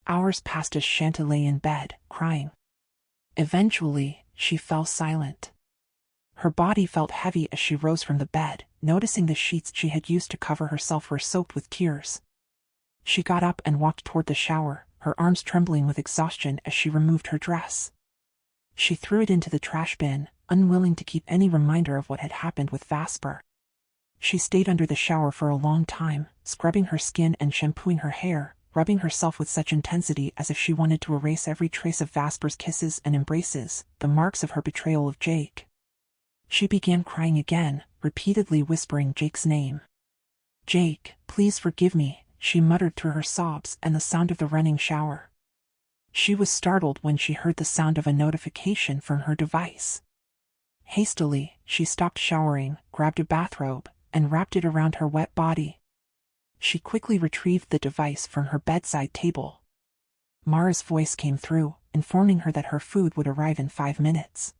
Hours passed as Chanty lay in bed, crying. Eventually, she fell silent. Her body felt heavy as she rose from the bed, noticing the sheets she had used to cover herself were soaked with tears. She got up and walked toward the shower, her arms trembling with exhaustion as she removed her dress. She threw it into the trash bin, unwilling to keep any reminder of what had happened with Vasper. She stayed under the shower for a long time, scrubbing her skin and shampooing her hair, rubbing herself with such intensity as if she wanted to erase every trace of Vasper's kisses and embraces, the marks of her betrayal of Jake. She began crying again, repeatedly whispering Jake's name. "Jake, please forgive me," she muttered through her sobs and the sound of the running shower. She was startled when she heard the sound of a notification from her device. Hastily, she stopped showering, grabbed a bathrobe, and wrapped it around her wet body. She quickly retrieved the device from her bedside table. Mara's voice came through, informing her that her food would arrive in 5 minutes.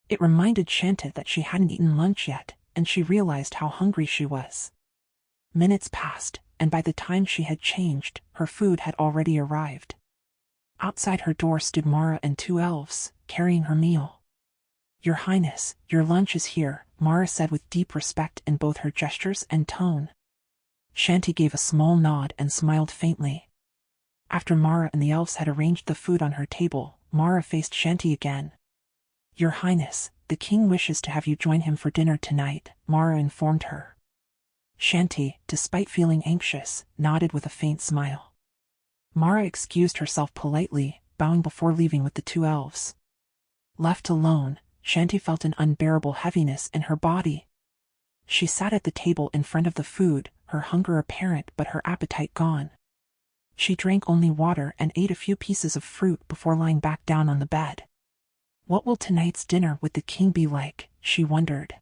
It reminded Chanty that she hadn't eaten lunch yet, and she realized how hungry she was. Minutes passed, and by the time she had changed, her food had already arrived. Outside her door stood Mara and 2 elves, carrying her meal. "Your Highness, your lunch is here," Mara said with deep respect in both her gestures and tone. Chanty gave a small nod and smiled faintly. After Mara and the elves had arranged the food on her table, Mara faced Chanty again. "Your Highness, the king wishes to have you join him for dinner tonight," Mara informed her. Chanty, despite feeling anxious, nodded with a faint smile. Mara excused herself politely, bowing before leaving with the 2 elves. Left alone, Chanty felt an unbearable heaviness in her body. She sat at the table in front of the food, her hunger apparent but her appetite gone. She drank only water and ate a few pieces of fruit before lying back down on the bed. What will tonight's dinner with the king be like, she wondered.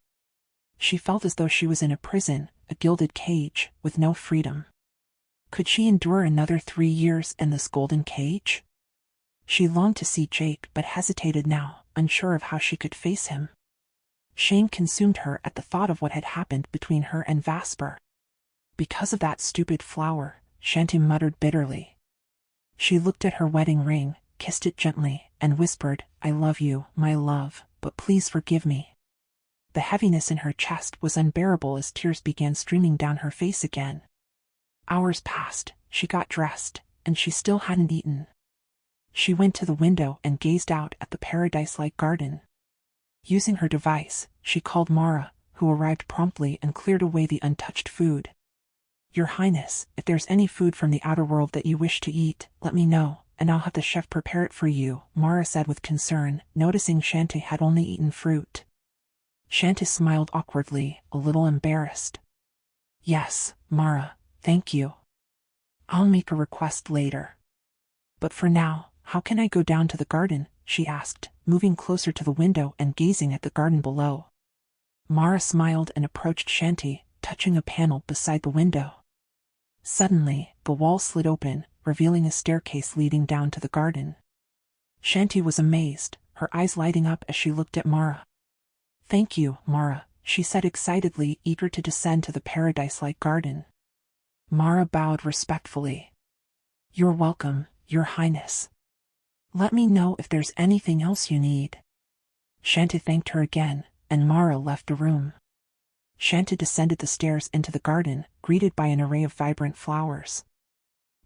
She felt as though she was in a prison, a gilded cage, with no freedom. Could she endure another 3 years in this golden cage? She longed to see Jake but hesitated now, unsure of how she could face him. Shame consumed her at the thought of what had happened between her and Vasper. "Because of that stupid flower," Chanty muttered bitterly. She looked at her wedding ring, kissed it gently, and whispered, "I love you, my love, but please forgive me." The heaviness in her chest was unbearable as tears began streaming down her face again. Hours passed, she got dressed, and she still hadn't eaten. She went to the window and gazed out at the paradise-like garden. Using her device, she called Mara, who arrived promptly and cleared away the untouched food. "Your Highness, if there's any food from the outer world that you wish to eat, let me know, and I'll have the chef prepare it for you," Mara said with concern, noticing Chanty had only eaten fruit. Chanty smiled awkwardly, a little embarrassed. "Yes, Mara, thank you. I'll make a request later. But for now, how can I go down to the garden?" she asked, moving closer to the window and gazing at the garden below. Mara smiled and approached Chanty, touching a panel beside the window. Suddenly, the wall slid open, revealing a staircase leading down to the garden. Chanty was amazed, her eyes lighting up as she looked at Mara. "Thank you, Mara," she said excitedly, eager to descend to the paradise-like garden. Mara bowed respectfully. "You're welcome, Your Highness. Let me know if there's anything else you need." Chanty thanked her again, and Mara left the room. Chanty descended the stairs into the garden, greeted by an array of vibrant flowers.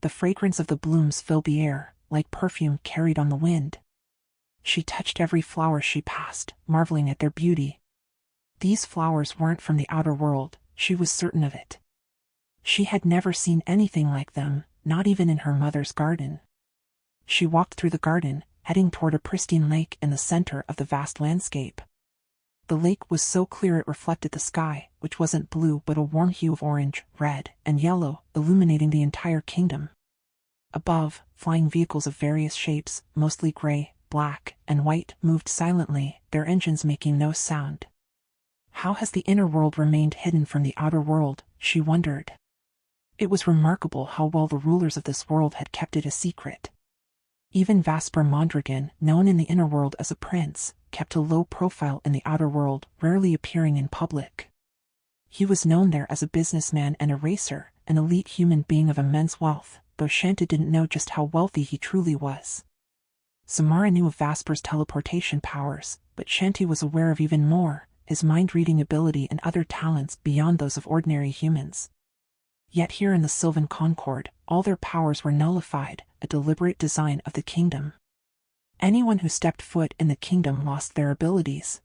The fragrance of the blooms filled the air, like perfume carried on the wind. She touched every flower she passed, marveling at their beauty. These flowers weren't from the outer world, she was certain of it. She had never seen anything like them, not even in her mother's garden. She walked through the garden, heading toward a pristine lake in the center of the vast landscape. The lake was so clear it reflected the sky, which wasn't blue but a warm hue of orange, red, and yellow, illuminating the entire kingdom. Above, flying vehicles of various shapes, mostly gray, black, and white, moved silently, their engines making no sound. How has the inner world remained hidden from the outer world, she wondered. It was remarkable how well the rulers of this world had kept it a secret. Even Vasper Mondragon, known in the inner world as a prince, kept a low profile in the outer world, rarely appearing in public. He was known there as a businessman and a racer, an elite human being of immense wealth, though Chanty didn't know just how wealthy he truly was. Samara knew of Vasper's teleportation powers, but Chanty was aware of even more, his mind-reading ability and other talents beyond those of ordinary humans. Yet here in the Sylvan Concord, all their powers were nullified, a deliberate design of the kingdom. Anyone who stepped foot in the kingdom lost their abilities.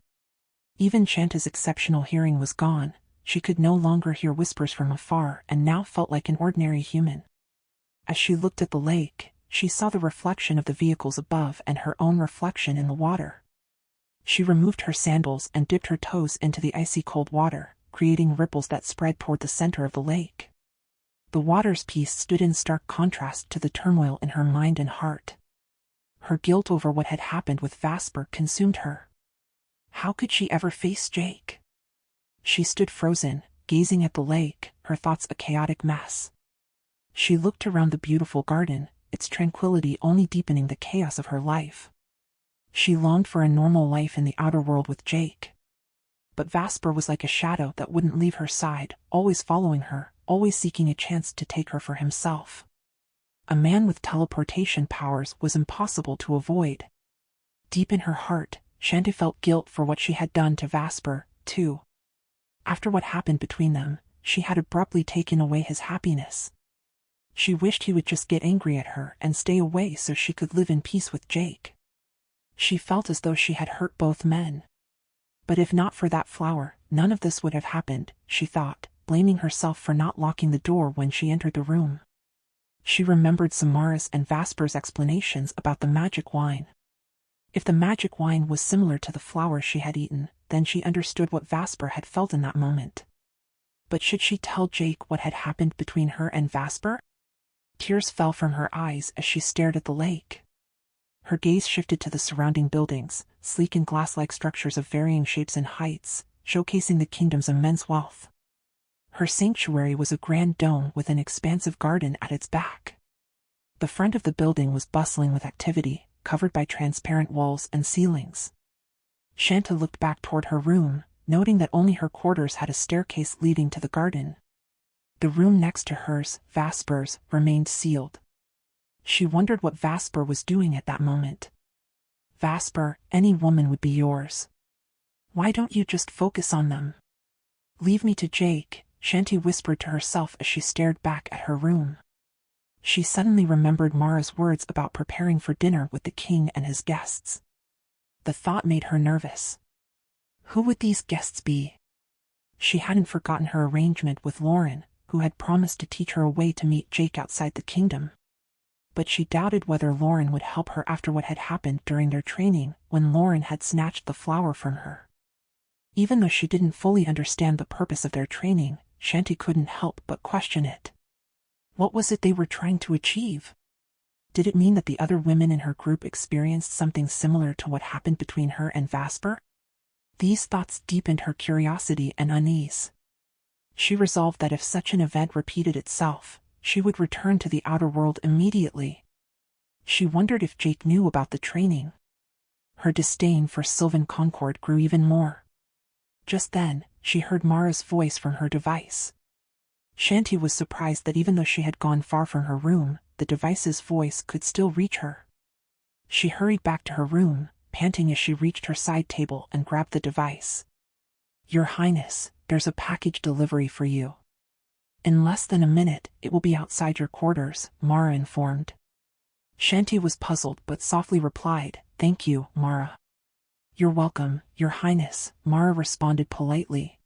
Even Chanty's exceptional hearing was gone. She could no longer hear whispers from afar and now felt like an ordinary human. As she looked at the lake, she saw the reflection of the vehicles above and her own reflection in the water. She removed her sandals and dipped her toes into the icy cold water, creating ripples that spread toward the center of the lake. The water's peace stood in stark contrast to the turmoil in her mind and heart. Her guilt over what had happened with Vasper consumed her. How could she ever face Jake? She stood frozen, gazing at the lake, her thoughts a chaotic mess. She looked around the beautiful garden, its tranquility only deepening the chaos of her life. She longed for a normal life in the outer world with Jake. But Vasper was like a shadow that wouldn't leave her side, always following her, always seeking a chance to take her for himself. A man with teleportation powers was impossible to avoid. Deep in her heart, Chanty felt guilt for what she had done to Vasper, too. After what happened between them, she had abruptly taken away his happiness. She wished he would just get angry at her and stay away so she could live in peace with Jake. She felt as though she had hurt both men. But if not for that flower, none of this would have happened, she thought, blaming herself for not locking the door when she entered the room. She remembered Samara's and Vasper's explanations about the magic wine. If the magic wine was similar to the flower she had eaten, then she understood what Vasper had felt in that moment. But should she tell Jake what had happened between her and Vasper? Tears fell from her eyes as she stared at the lake. Her gaze shifted to the surrounding buildings, sleek and glass-like structures of varying shapes and heights, showcasing the kingdom's immense wealth. Her sanctuary was a grand dome with an expansive garden at its back. The front of the building was bustling with activity, covered by transparent walls and ceilings. Chanty looked back toward her room, noting that only her quarters had a staircase leading to the garden. The room next to hers, Vasper's, remained sealed. She wondered what Vasper was doing at that moment. Vasper, any woman would be yours. Why don't you just focus on them? Leave me to Jake, Chanty whispered to herself as she stared back at her room. She suddenly remembered Mara's words about preparing for dinner with the king and his guests. The thought made her nervous. Who would these guests be? She hadn't forgotten her arrangement with Lauren, who had promised to teach her a way to meet Jake outside the kingdom. But she doubted whether Lauren would help her after what had happened during their training when Lauren had snatched the flower from her. Even though she didn't fully understand the purpose of their training, Chanty couldn't help but question it. What was it they were trying to achieve? Did it mean that the other women in her group experienced something similar to what happened between her and Vasper? These thoughts deepened her curiosity and unease. She resolved that if such an event repeated itself, she would return to the outer world immediately. She wondered if Jake knew about the training. Her disdain for Sylvan Concord grew even more. Just then, she heard Mara's voice from her device. Chanty was surprised that even though she had gone far from her room, the device's voice could still reach her. She hurried back to her room, panting as she reached her side table and grabbed the device. "Your Highness, there's a package delivery for you. In less than a minute, it will be outside your quarters," Mara informed. Chanty was puzzled but softly replied, "Thank you, Mara." "You're welcome, Your Highness," Mara responded politely.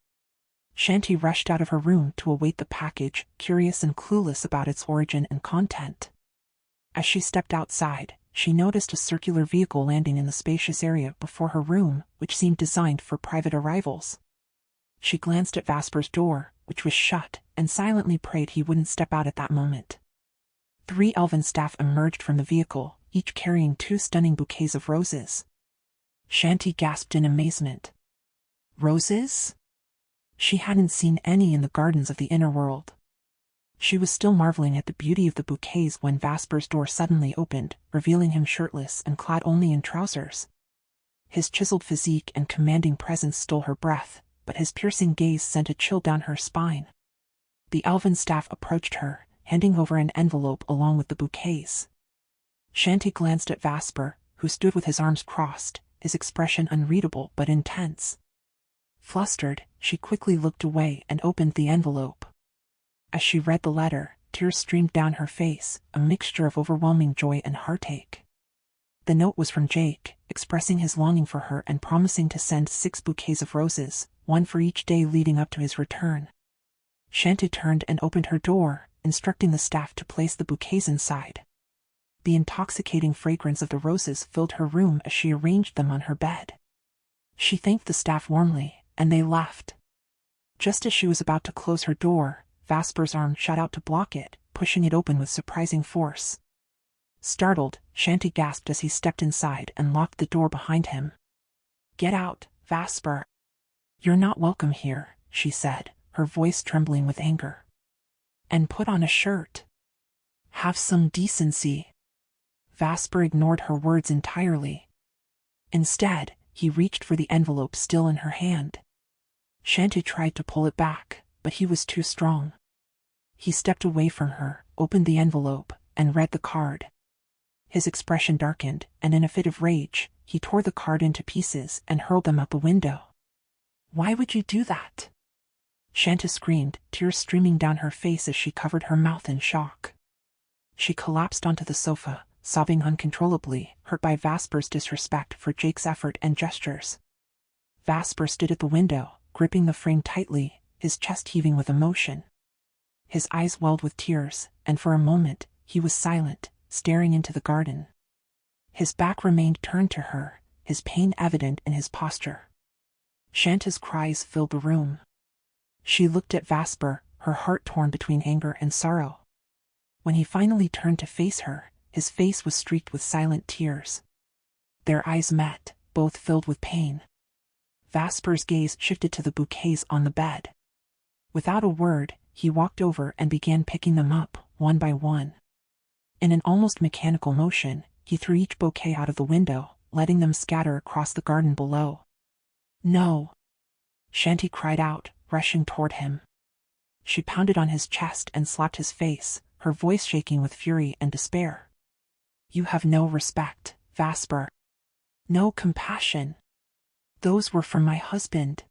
Chanty rushed out of her room to await the package, curious and clueless about its origin and content. As she stepped outside, she noticed a circular vehicle landing in the spacious area before her room, which seemed designed for private arrivals. She glanced at Vasper's door, which was shut, and silently prayed he wouldn't step out at that moment. 3 elven staff emerged from the vehicle, each carrying 2 stunning bouquets of roses. Chanty gasped in amazement. Roses? She hadn't seen any in the gardens of the inner world. She was still marveling at the beauty of the bouquets when Vasper's door suddenly opened, revealing him shirtless and clad only in trousers. His chiseled physique and commanding presence stole her breath, but his piercing gaze sent a chill down her spine. The elven staff approached her, handing over an envelope along with the bouquets. Chanty glanced at Vasper, who stood with his arms crossed, his expression unreadable but intense. Flustered, she quickly looked away and opened the envelope. As she read the letter, tears streamed down her face, a mixture of overwhelming joy and heartache. The note was from Jake, expressing his longing for her and promising to send 6 bouquets of roses, 1 for each day leading up to his return. Chanty turned and opened her door, instructing the staff to place the bouquets inside. The intoxicating fragrance of the roses filled her room as she arranged them on her bed. She thanked the staff warmly, and they left. Just as she was about to close her door, Vasper's arm shot out to block it, pushing it open with surprising force. Startled, Chanty gasped as he stepped inside and locked the door behind him. "Get out, Vasper. You're not welcome here," she said, her voice trembling with anger. "And put on a shirt. Have some decency." Vasper ignored her words entirely. Instead, he reached for the envelope still in her hand. Chanty tried to pull it back, but he was too strong. He stepped away from her, opened the envelope, and read the card. His expression darkened, and in a fit of rage, he tore the card into pieces and hurled them out the window. "Why would you do that?" Chanty screamed, tears streaming down her face as she covered her mouth in shock. She collapsed onto the sofa, sobbing uncontrollably, hurt by Vasper's disrespect for Jake's effort and gestures. Vasper stood at the window, gripping the frame tightly, his chest heaving with emotion. His eyes welled with tears, and for a moment, he was silent, staring into the garden. His back remained turned to her, his pain evident in his posture. Chanty's cries filled the room. She looked at Vasper, her heart torn between anger and sorrow. When he finally turned to face her, his face was streaked with silent tears. Their eyes met, both filled with pain. Vasper's gaze shifted to the bouquets on the bed. Without a word, he walked over and began picking them up, one by one. In an almost mechanical motion, he threw each bouquet out of the window, letting them scatter across the garden below. "No!" Chanty cried out, rushing toward him. She pounded on his chest and slapped his face, her voice shaking with fury and despair. "You have no respect, Vasper. No compassion. Those were from my husband.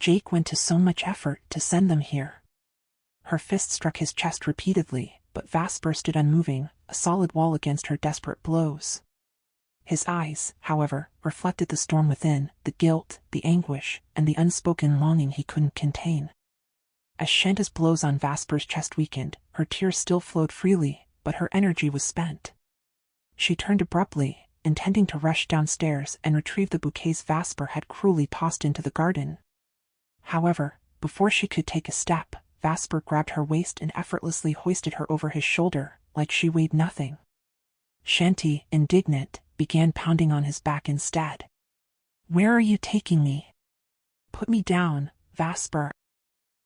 Jake went to so much effort to send them here." Her fist struck his chest repeatedly, but Vasper stood unmoving, a solid wall against her desperate blows. His eyes, however, reflected the storm within, the guilt, the anguish, and the unspoken longing he couldn't contain. As Chanty's blows on Vasper's chest weakened, her tears still flowed freely, but her energy was spent. She turned abruptly, intending to rush downstairs and retrieve the bouquets Vasper had cruelly tossed into the garden. However, before she could take a step, Vasper grabbed her waist and effortlessly hoisted her over his shoulder, like she weighed nothing. Chanty, indignant, began pounding on his back instead. "Where are you taking me? Put me down, Vasper!"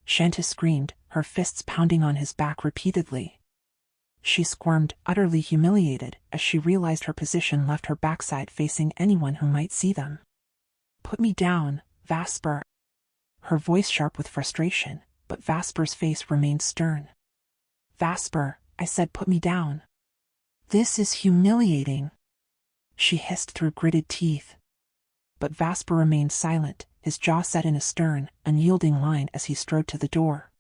Chanty screamed, her fists pounding on his back repeatedly. She squirmed, utterly humiliated, as she realized her position left her backside facing anyone who might see them. "Put me down, Vasper!" Her voice sharp with frustration, but Vasper's face remained stern. "Vasper, I said put me down. This is humiliating," she hissed through gritted teeth. But Vasper remained silent, his jaw set in a stern, unyielding line as he strode to the door.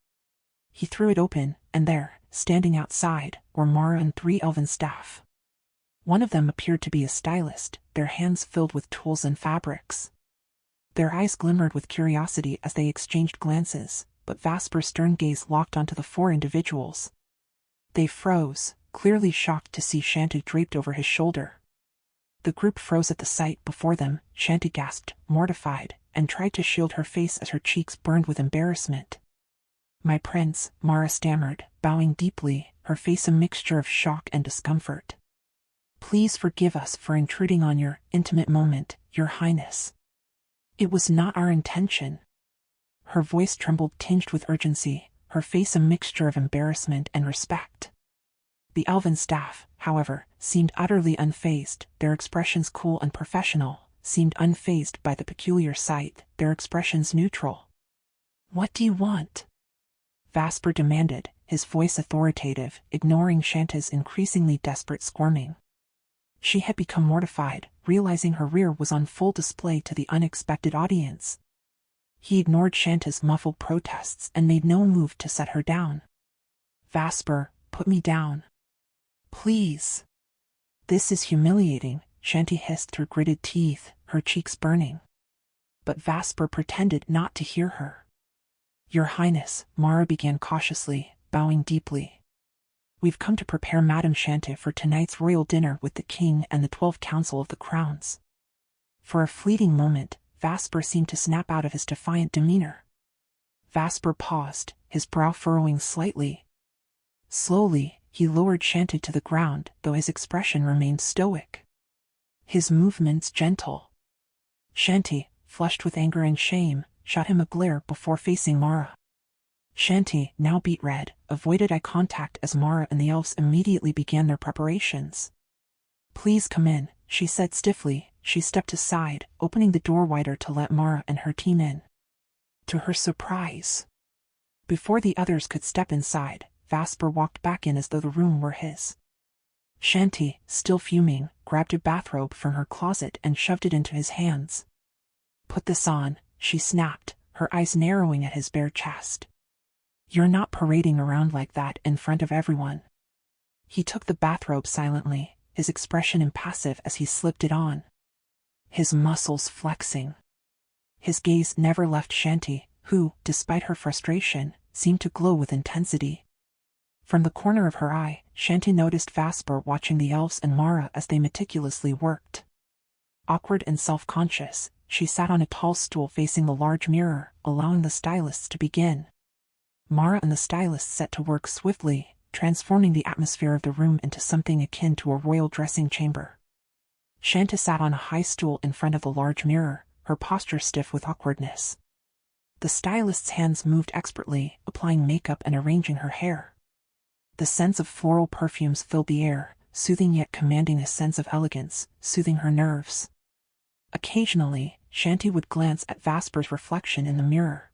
He threw it open, and there, standing outside, were Mara and 3 elven staff. One of them appeared to be a stylist, their hands filled with tools and fabrics. Their eyes glimmered with curiosity as they exchanged glances, but Vasper's stern gaze locked onto the 4 individuals. They froze, clearly shocked to see Chanty draped over his shoulder. The group froze at the sight before them. Chanty gasped, mortified, and tried to shield her face as her cheeks burned with embarrassment. "My prince," Mara stammered, bowing deeply, her face a mixture of shock and discomfort. "Please forgive us for intruding on your intimate moment, Your Highness. It was not our intention." Her voice trembled, tinged with urgency, her face a mixture of embarrassment and respect. The elven staff, however, seemed utterly unfazed, their expressions cool and professional, seemed unfazed by the peculiar sight, their expressions neutral. "What do you want?" Vasper demanded, his voice authoritative, ignoring Chanty's increasingly desperate squirming. She had become mortified, realizing her rear was on full display to the unexpected audience. He ignored Chanty's muffled protests and made no move to set her down. "Vasper, put me down. Please." "This is humiliating," Chanty hissed through gritted teeth, her cheeks burning. But Vasper pretended not to hear her. "Your Highness," Mara began cautiously, bowing deeply. "We've come to prepare Madame Chanty for tonight's royal dinner with the King and the 12 Council of the Crowns." For a fleeting moment, Vasper seemed to snap out of his defiant demeanor. Vasper paused, his brow furrowing slightly. Slowly, he lowered Chanty to the ground, though his expression remained stoic. His movements gentle. Chanty, flushed with anger and shame, shot him a glare before facing Mara. Chanty, now beet red, avoided eye contact as Mara and the elves immediately began their preparations. "Please come in," she said stiffly. She stepped aside, opening the door wider to let Mara and her team in. To her surprise, before the others could step inside, Vasper walked back in as though the room were his. Chanty, still fuming, grabbed a bathrobe from her closet and shoved it into his hands. "Put this on," she snapped, her eyes narrowing at his bare chest. "You're not parading around like that in front of everyone." He took the bathrobe silently, his expression impassive as he slipped it on. His muscles flexing. His gaze never left Chanty, who, despite her frustration, seemed to glow with intensity. From the corner of her eye, Chanty noticed Vasper watching the elves and Mara as they meticulously worked. Awkward and self-conscious, she sat on a tall stool facing the large mirror, allowing the stylists to begin. Mara and the stylists set to work swiftly, transforming the atmosphere of the room into something akin to a royal dressing chamber. Chanty sat on a high stool in front of the large mirror, her posture stiff with awkwardness. The stylist's hands moved expertly, applying makeup and arranging her hair. The scents of floral perfumes filled the air, soothing yet commanding a sense of elegance, soothing her nerves. Occasionally, Chanty would glance at Vasper's reflection in the mirror.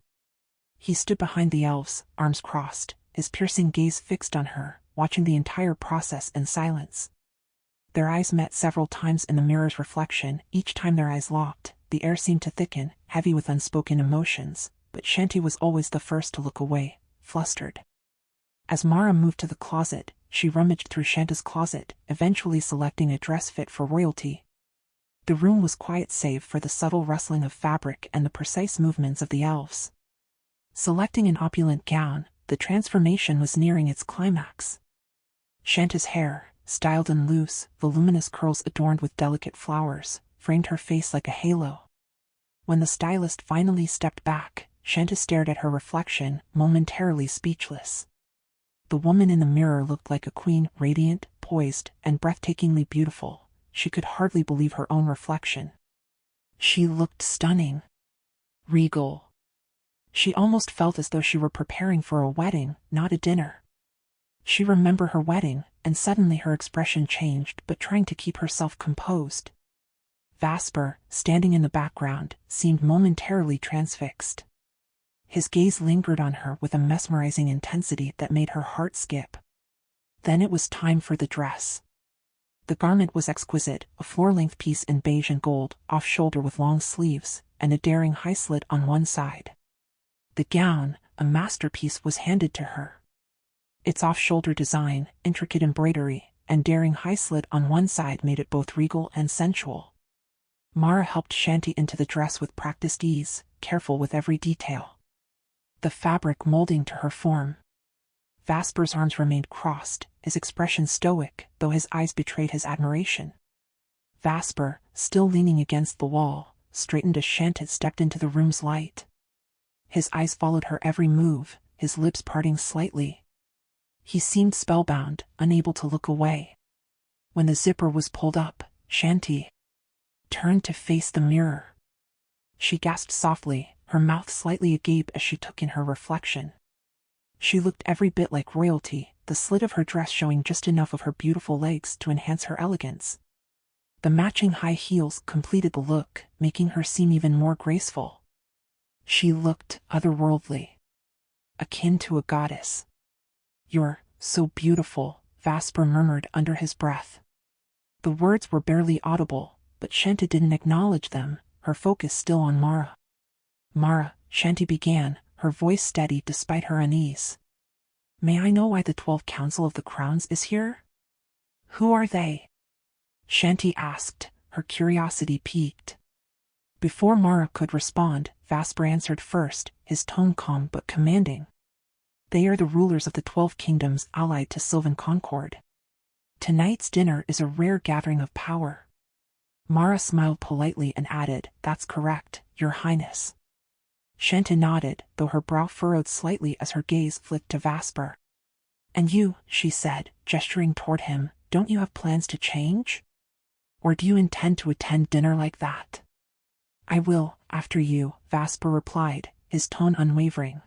He stood behind the elves, arms crossed, his piercing gaze fixed on her, watching the entire process in silence. Their eyes met several times in the mirror's reflection. Each time their eyes locked, the air seemed to thicken, heavy with unspoken emotions, but Chanty was always the first to look away, flustered. As Mara moved to the closet, she rummaged through Chanty's closet, eventually selecting a dress fit for royalty. The room was quiet save for the subtle rustling of fabric and the precise movements of the elves. Selecting an opulent gown, the transformation was nearing its climax. Chanty's hair, styled in loose, voluminous curls adorned with delicate flowers, framed her face like a halo. When the stylist finally stepped back, Chanty stared at her reflection, momentarily speechless. The woman in the mirror looked like a queen, radiant, poised, and breathtakingly beautiful. She could hardly believe her own reflection. She looked stunning. Regal. She almost felt as though she were preparing for a wedding, not a dinner. She remembered her wedding, and suddenly her expression changed, but trying to keep herself composed. Vasper, standing in the background, seemed momentarily transfixed. His gaze lingered on her with a mesmerizing intensity that made her heart skip. Then it was time for the dress. The garment was exquisite, a floor-length piece in beige and gold, off-shoulder with long sleeves, and a daring high slit on one side. The gown, a masterpiece, was handed to her. Its off-shoulder design, intricate embroidery, and daring high slit on one side made it both regal and sensual. Mara helped Chanty into the dress with practiced ease, careful with every detail. The fabric molding to her form. Vasper's arms remained crossed, his expression stoic, though his eyes betrayed his admiration. Vasper, still leaning against the wall, straightened as Chanty stepped into the room's light. His eyes followed her every move, his lips parting slightly. He seemed spellbound, unable to look away. When the zipper was pulled up, Chanty turned to face the mirror. She gasped softly, her mouth slightly agape as she took in her reflection. She looked every bit like royalty, the slit of her dress showing just enough of her beautiful legs to enhance her elegance. The matching high heels completed the look, making her seem even more graceful. She looked otherworldly, akin to a goddess. "You're so beautiful," Vasper murmured under his breath. The words were barely audible, but Chanty didn't acknowledge them, her focus still on Mara. "Mara," Chanty began, her voice steady despite her unease. "May I know why the 12th Council of the Crowns is here?" "Who are they?" Chanty asked, her curiosity piqued. Before Mara could respond, Vasper answered first, his tone calm but commanding. "They are the rulers of the 12 kingdoms allied to Sylvan Concord. Tonight's dinner is a rare gathering of power." Mara smiled politely and added, "That's correct, Your Highness." Chanty nodded, though her brow furrowed slightly as her gaze flicked to Vasper. "And you," she said, gesturing toward him, "don't you have plans to change? Or do you intend to attend dinner like that?" "I will, after you," Vasper replied, his tone unwavering.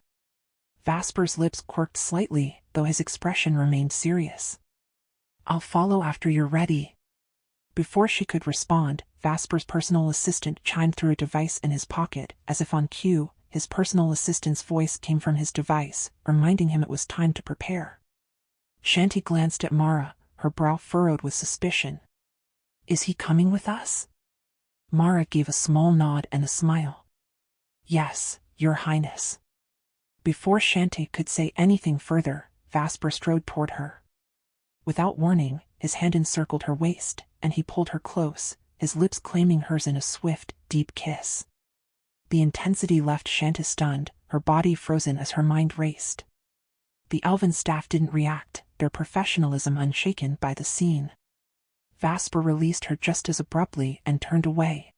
Vasper's lips quirked slightly, though his expression remained serious. "I'll follow after you're ready." Before she could respond, Vasper's personal assistant chimed through a device in his pocket, as if on cue. His personal assistant's voice came from his device, reminding him it was time to prepare. Chanty glanced at Mara, her brow furrowed with suspicion. "Is he coming with us?" Mara gave a small nod and a smile. "Yes, Your Highness." Before Chanty could say anything further, Vasper strode toward her. Without warning, his hand encircled her waist, and he pulled her close, his lips claiming hers in a swift, deep kiss. The intensity left Chanty stunned, her body frozen as her mind raced. The elven staff didn't react, their professionalism unshaken by the scene. Vasper released her just as abruptly and turned away.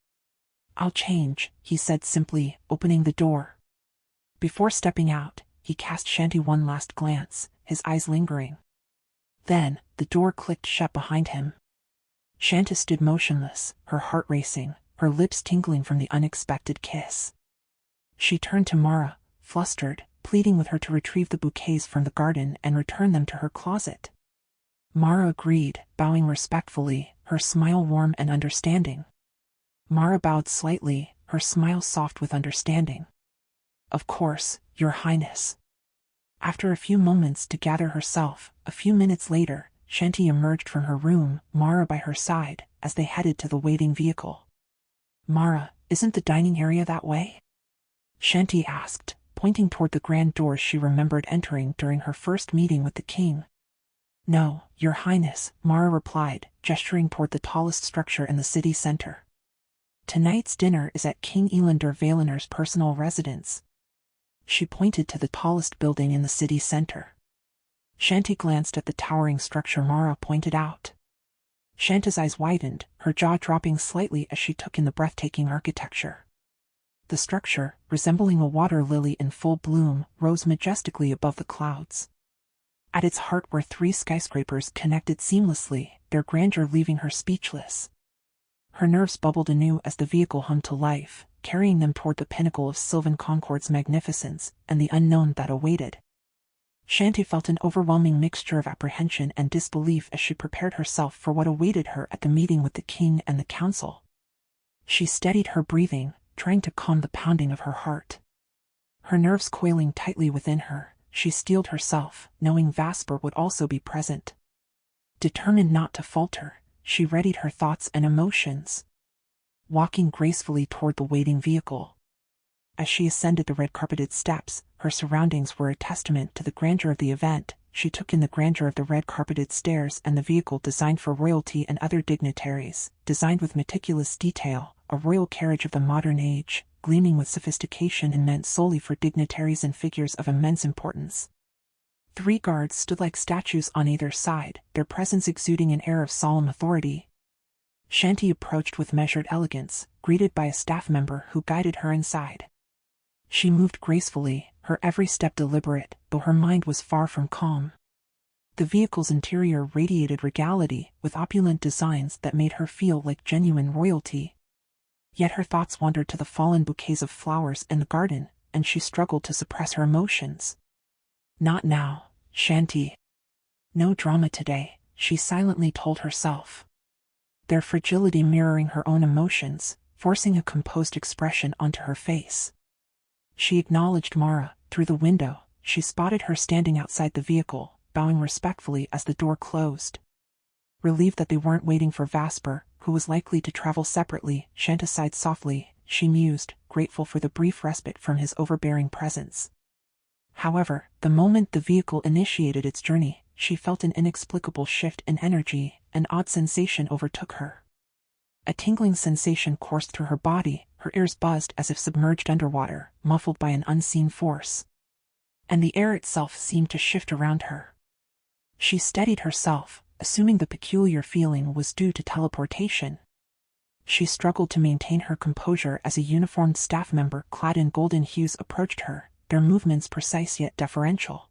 "I'll change," he said simply, opening the door. Before stepping out, he cast Chanty one last glance, his eyes lingering. Then, the door clicked shut behind him. Chanty stood motionless, her heart racing, her lips tingling from the unexpected kiss. She turned to Mara, flustered, pleading with her to retrieve the bouquets from the garden and return them to her closet. Mara agreed, bowing respectfully, her smile warm and understanding. Mara bowed slightly, her smile soft with understanding. "Of course, Your Highness." After a few moments to gather herself, a few minutes later, Chanty emerged from her room, Mara by her side, as they headed to the waiting vehicle. "Mara, isn't the dining area that way?" Chanty asked, pointing toward the grand doors she remembered entering during her first meeting with the king. "No, Your Highness," Mara replied, gesturing toward the tallest structure in the city center. "Tonight's dinner is at King Elander Valener's personal residence." She pointed to the tallest building in the city center. Chanty glanced at the towering structure Mara pointed out. Chanty's eyes widened, her jaw dropping slightly as she took in the breathtaking architecture. The structure, resembling a water lily in full bloom, rose majestically above the clouds. At its heart were 3 skyscrapers connected seamlessly, their grandeur leaving her speechless. Her nerves bubbled anew as the vehicle hummed to life, carrying them toward the pinnacle of Sylvan Concord's magnificence and the unknown that awaited. Chanty felt an overwhelming mixture of apprehension and disbelief as she prepared herself for what awaited her at the meeting with the king and the council. She steadied her breathing, trying to calm the pounding of her heart. Her nerves coiling tightly within her, she steeled herself, knowing Vasper would also be present. Determined not to falter, she readied her thoughts and emotions. Walking gracefully toward the waiting vehicle. As she ascended the red-carpeted steps, her surroundings were a testament to the grandeur of the event. She took in the grandeur of the red-carpeted stairs and the vehicle designed for royalty and other dignitaries, designed with meticulous detail, a royal carriage of the modern age, gleaming with sophistication and meant solely for dignitaries and figures of immense importance. 3 guards stood like statues on either side, their presence exuding an air of solemn authority. Chanty approached with measured elegance, greeted by a staff member who guided her inside. She moved gracefully, her every step deliberate, though her mind was far from calm. The vehicle's interior radiated regality, with opulent designs that made her feel like genuine royalty. Yet her thoughts wandered to the fallen bouquets of flowers in the garden, and she struggled to suppress her emotions. "Not now, Chanty. No drama today," she silently told herself. Their fragility mirroring her own emotions, forcing a composed expression onto her face. She acknowledged Mara. Through the window, she spotted her standing outside the vehicle, bowing respectfully as the door closed. Relieved that they weren't waiting for Vasper, who was likely to travel separately, Chanty sighed softly. She mused, grateful for the brief respite from his overbearing presence. However, the moment the vehicle initiated its journey, she felt an inexplicable shift in energy. An odd sensation overtook her. A tingling sensation coursed through her body, her ears buzzed as if submerged underwater, muffled by an unseen force. And the air itself seemed to shift around her. She steadied herself, assuming the peculiar feeling was due to teleportation. She struggled to maintain her composure as a uniformed staff member clad in golden hues approached her, their movements precise yet deferential.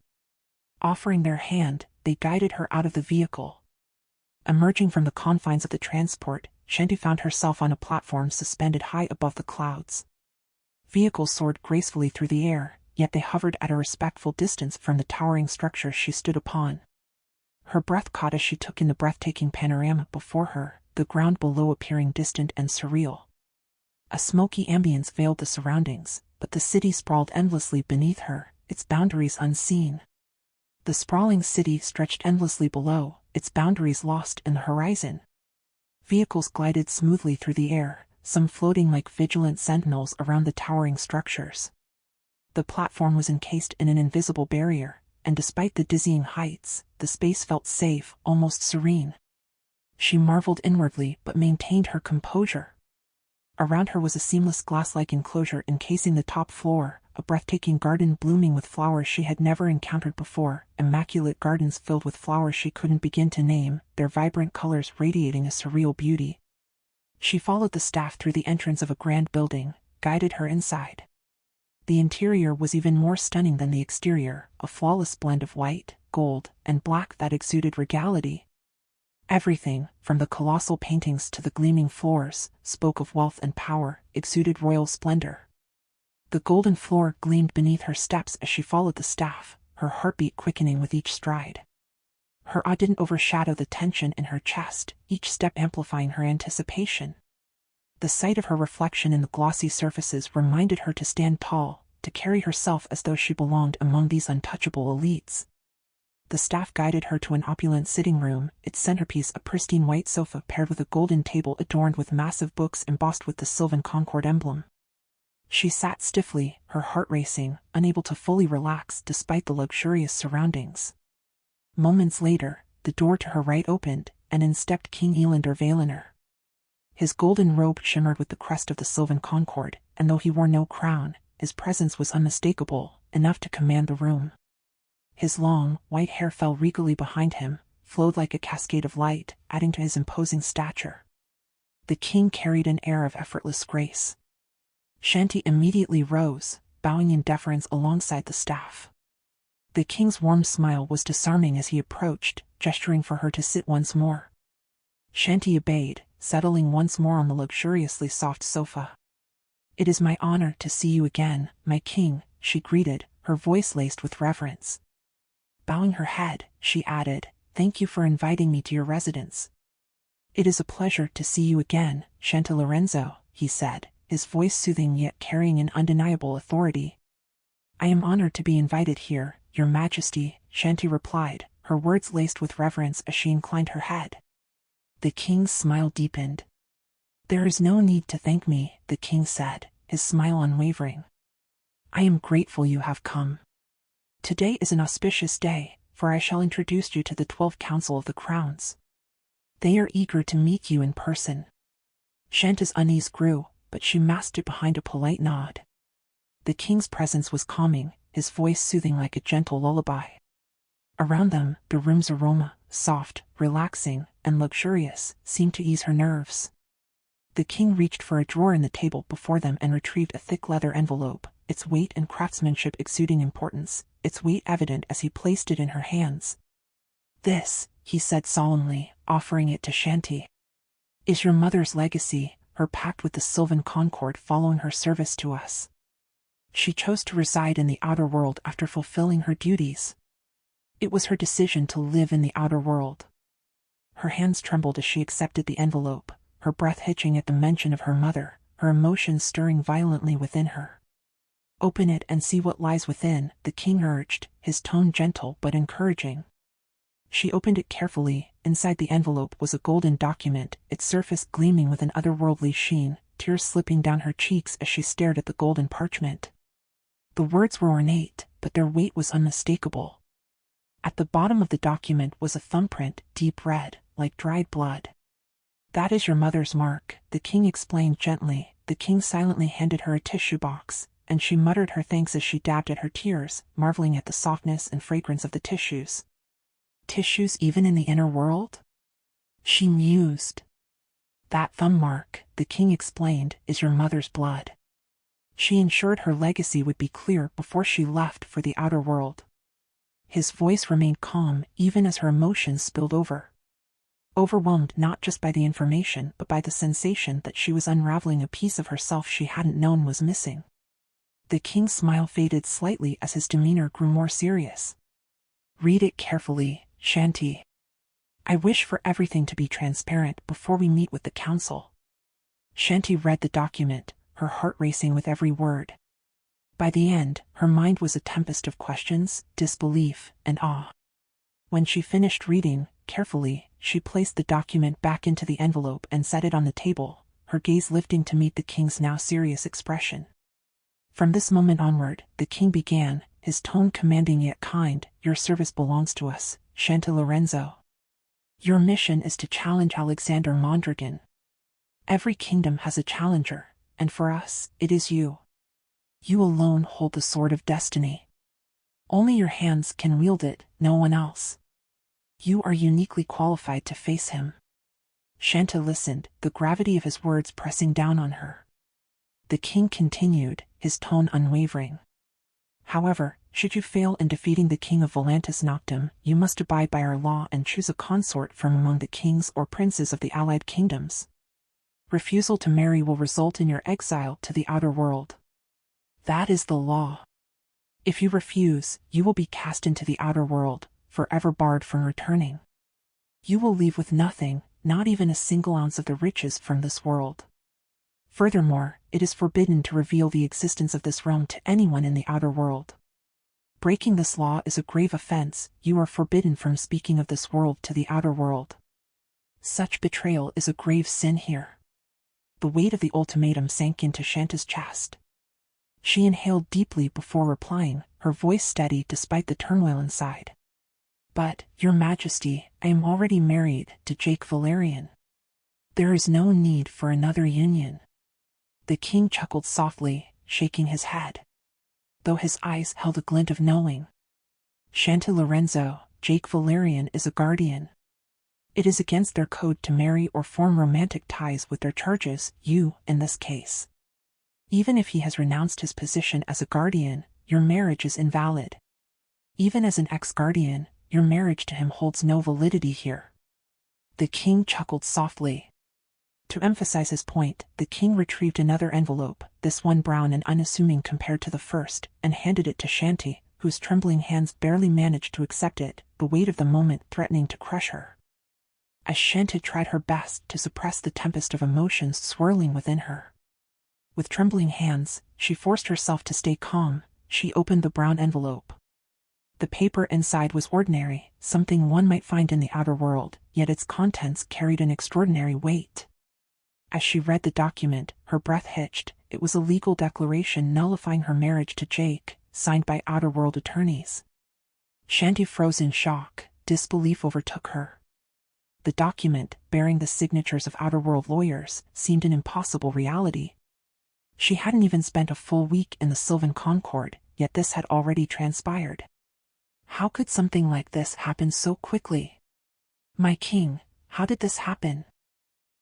Offering their hand, they guided her out of the vehicle. Emerging from the confines of the transport, Chanty found herself on a platform suspended high above the clouds. Vehicles soared gracefully through the air, yet they hovered at a respectful distance from the towering structure she stood upon. Her breath caught as she took in the breathtaking panorama before her, the ground below appearing distant and surreal. A smoky ambience veiled the surroundings, but the city sprawled endlessly beneath her, its boundaries unseen. The sprawling city stretched endlessly below, its boundaries lost in the horizon. Vehicles glided smoothly through the air, some floating like vigilant sentinels around the towering structures. The platform was encased in an invisible barrier, and despite the dizzying heights, the space felt safe, almost serene. She marveled inwardly but maintained her composure. Around her was a seamless glass-like enclosure encasing the top floor, a breathtaking garden blooming with flowers she had never encountered before, immaculate gardens filled with flowers she couldn't begin to name, their vibrant colors radiating a surreal beauty. She followed the staff through the entrance of a grand building, guided her inside. The interior was even more stunning than the exterior, a flawless blend of white, gold, and black that exuded regality. Everything, from the colossal paintings to the gleaming floors, spoke of wealth and power, exuded royal splendor. The golden floor gleamed beneath her steps as she followed the staff, her heartbeat quickening with each stride. Her awe didn't overshadow the tension in her chest, each step amplifying her anticipation. The sight of her reflection in the glossy surfaces reminded her to stand tall, to carry herself as though she belonged among these untouchable elites. The staff guided her to an opulent sitting room, its centerpiece a pristine white sofa paired with a golden table adorned with massive books embossed with the Sylvan Concord emblem. She sat stiffly, her heart racing, unable to fully relax despite the luxurious surroundings. Moments later, the door to her right opened, and in stepped King Elander Valener. His golden robe shimmered with the crest of the Sylvan Concord, and though he wore no crown, his presence was unmistakable, enough to command the room. His long, white hair fell regally behind him, flowed like a cascade of light, adding to his imposing stature. The king carried an air of effortless grace. Chanty immediately rose, bowing in deference alongside the staff. The king's warm smile was disarming as he approached, gesturing for her to sit once more. Chanty obeyed, settling once more on the luxuriously soft sofa. "It is my honor to see you again, my king," she greeted, her voice laced with reverence. Bowing her head, she added, "Thank you for inviting me to your residence." "It is a pleasure to see you again, Don Lorenzo," he said, his voice soothing yet carrying an undeniable authority. "I am honored to be invited here, Your Majesty," Chanty replied, her words laced with reverence as she inclined her head. The king's smile deepened. "There is no need to thank me," the king said, his smile unwavering. "I am grateful you have come. Today is an auspicious day, for I shall introduce you to the 12th Council of the Crowns. They are eager to meet you in person." Chanty's unease grew, but she masked it behind a polite nod. The king's presence was calming, his voice soothing like a gentle lullaby. Around them, the room's aroma, soft, relaxing, and luxurious, seemed to ease her nerves. The king reached for a drawer in the table before them and retrieved a thick leather envelope, its weight and craftsmanship exuding importance, its weight evident as he placed it in her hands. "This," he said solemnly, offering it to Chanty, "is your mother's legacy, her pact with the Sylvan Concord following her service to us. She chose to reside in the outer world after fulfilling her duties. It was her decision to live in the outer world." Her hands trembled as she accepted the envelope, her breath hitching at the mention of her mother, her emotions stirring violently within her. "Open it and see what lies within," the king urged, his tone gentle but encouraging. She opened it carefully. Inside the envelope was a golden document, its surface gleaming with an otherworldly sheen, tears slipping down her cheeks as she stared at the golden parchment. The words were ornate, but their weight was unmistakable. At the bottom of the document was a thumbprint, deep red, like dried blood. "That is your mother's mark," the king explained gently. The king silently handed her a tissue box, and she muttered her thanks as she dabbed at her tears, marveling at the softness and fragrance of the tissues. "Tissues even in the inner world?" she mused. "That thumb mark," the king explained, "is your mother's blood. She ensured her legacy would be clear before she left for the outer world." His voice remained calm even as her emotions spilled over. Overwhelmed not just by the information but by the sensation that she was unraveling a piece of herself she hadn't known was missing. The king's smile faded slightly as his demeanor grew more serious. "Read it carefully, Chanty. I wish for everything to be transparent before we meet with the council." Chanty read the document, her heart racing with every word. By the end, her mind was a tempest of questions, disbelief, and awe. When she finished reading, carefully, she placed the document back into the envelope and set it on the table, her gaze lifting to meet the king's now serious expression. From this moment onward, the king began, his tone commanding yet kind. "Your service belongs to us, Chanty Lorenzo. Your mission is to challenge Alexander Mondragon. Every kingdom has a challenger, and for us, it is you. You alone hold the sword of destiny. Only your hands can wield it, no one else. You are uniquely qualified to face him." Chanty listened, the gravity of his words pressing down on her. The king continued, his tone unwavering. "However, should you fail in defeating the king of Velantis Noctem, you must abide by our law and choose a consort from among the kings or princes of the allied kingdoms. Refusal to marry will result in your exile to the outer world. That is the law. If you refuse, you will be cast into the outer world, forever barred from returning. You will leave with nothing, not even a single ounce of the riches from this world. Furthermore, it is forbidden to reveal the existence of this realm to anyone in the outer world. Breaking this law is a grave offense. You are forbidden from speaking of this world to the outer world. Such betrayal is a grave sin here." The weight of the ultimatum sank into Chanty's chest. She inhaled deeply before replying, her voice steady despite the turmoil inside. "But, Your Majesty, I am already married to Jake Valerian. There is no need for another union." The king chuckled softly, shaking his head, though his eyes held a glint of knowing. "Chanty Lorenzo, Jake Valerian is a guardian. It is against their code to marry or form romantic ties with their charges, you, in this case. Even if he has renounced his position as a guardian, your marriage is invalid. Even as an ex-guardian, your marriage to him holds no validity here." The king chuckled softly. To emphasize his point, the king retrieved another envelope, this one brown and unassuming compared to the first, and handed it to Chanty, whose trembling hands barely managed to accept it, the weight of the moment threatening to crush her. As Chanty tried her best to suppress the tempest of emotions swirling within her. With trembling hands, she forced herself to stay calm. She opened the brown envelope. The paper inside was ordinary, something one might find in the outer world, yet its contents carried an extraordinary weight. As she read the document, her breath hitched. It was a legal declaration nullifying her marriage to Jake, signed by outer world attorneys. Chanty froze in shock. Disbelief overtook her. The document, bearing the signatures of outer world lawyers, seemed an impossible reality. She hadn't even spent a full week in the Sylvan Concord, yet this had already transpired. How could something like this happen so quickly? "My king, how did this happen?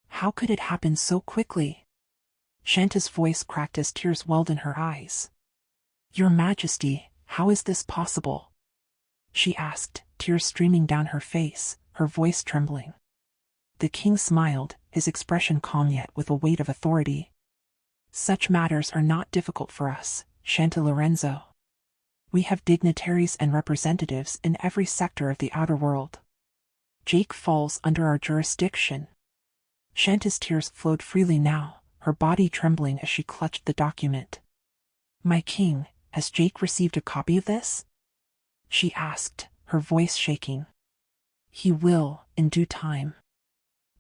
How could it happen so quickly?" Chanty's voice cracked as tears welled in her eyes. "Your Majesty, how is this possible?" she asked, tears streaming down her face, her voice trembling. The king smiled, his expression calm yet with a weight of authority. "Such matters are not difficult for us, Chanty Lorenzo. We have dignitaries and representatives in every sector of the outer world. Jake falls under our jurisdiction." Chanty's tears flowed freely now, her body trembling as she clutched the document. "My king, has Jake received a copy of this?" she asked, her voice shaking. He will, in due time.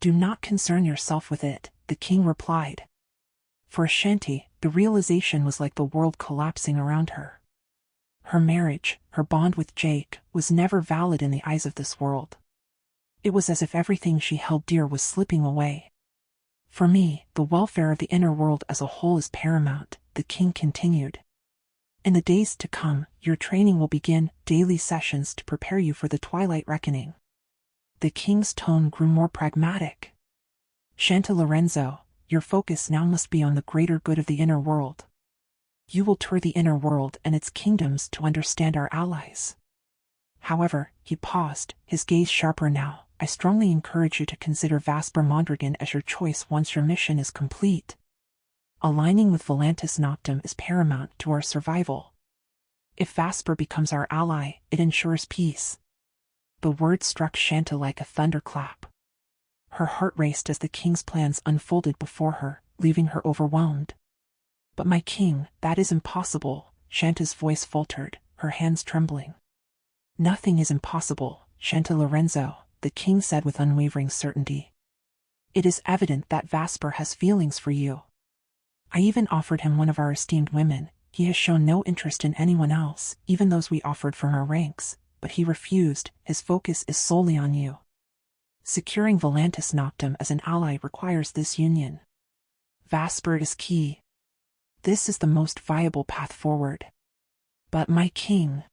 Do not concern yourself with it, the king replied. For Chanty, the realization was like the world collapsing around her. Her marriage, her bond with Jake, was never valid in the eyes of this world. It was as if everything she held dear was slipping away. For me, the welfare of the inner world as a whole is paramount, the king continued. In the days to come, your training will begin, daily sessions to prepare you for the twilight reckoning. The king's tone grew more pragmatic. Don Lorenzo, your focus now must be on the greater good of the inner world. You will tour the inner world and its kingdoms to understand our allies. However, he paused, his gaze sharper now. I strongly encourage you to consider Vasper Mondragon as your choice once your mission is complete. Aligning with Velantis Noctem is paramount to our survival. If Vasper becomes our ally, it ensures peace. The word struck Chanty like a thunderclap. Her heart raced as the king's plans unfolded before her, leaving her overwhelmed. But my king, that is impossible, Chanty's voice faltered, her hands trembling. Nothing is impossible, Don Lorenzo, the king said with unwavering certainty. It is evident that Vasper has feelings for you. I even offered him one of our esteemed women. He has shown no interest in anyone else, even those we offered from our ranks, but he refused. His focus is solely on you. Securing Velantis Noctem as an ally requires this union. Vasper is key. This is the most viable path forward. But my king.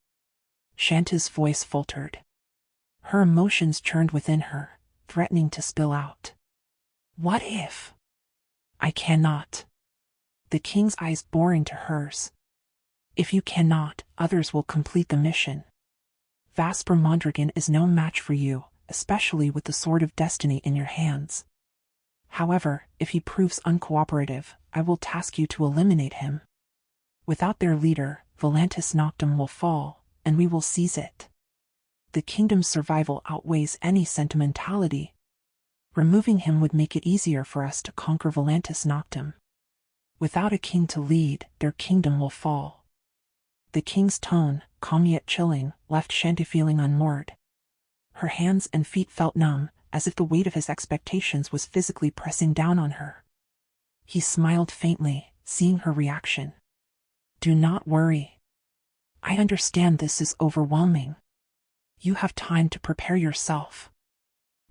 Chanty's voice faltered. Her emotions churned within her, threatening to spill out. What if? I cannot. The king's eyes bore into hers. If you cannot, others will complete the mission. Vasper Mondragon is no match for you, especially with the sword of destiny in your hands. However, if he proves uncooperative, I will task you to eliminate him. Without their leader, Velantis Noctem will fall, and we will seize it. The kingdom's survival outweighs any sentimentality. Removing him would make it easier for us to conquer Velantis Noctem. Without a king to lead, their kingdom will fall. The king's tone, calm yet chilling, left Chanty feeling unmoored. Her hands and feet felt numb, as if the weight of his expectations was physically pressing down on her. He smiled faintly, seeing her reaction. Do not worry. I understand this is overwhelming. You have time to prepare yourself.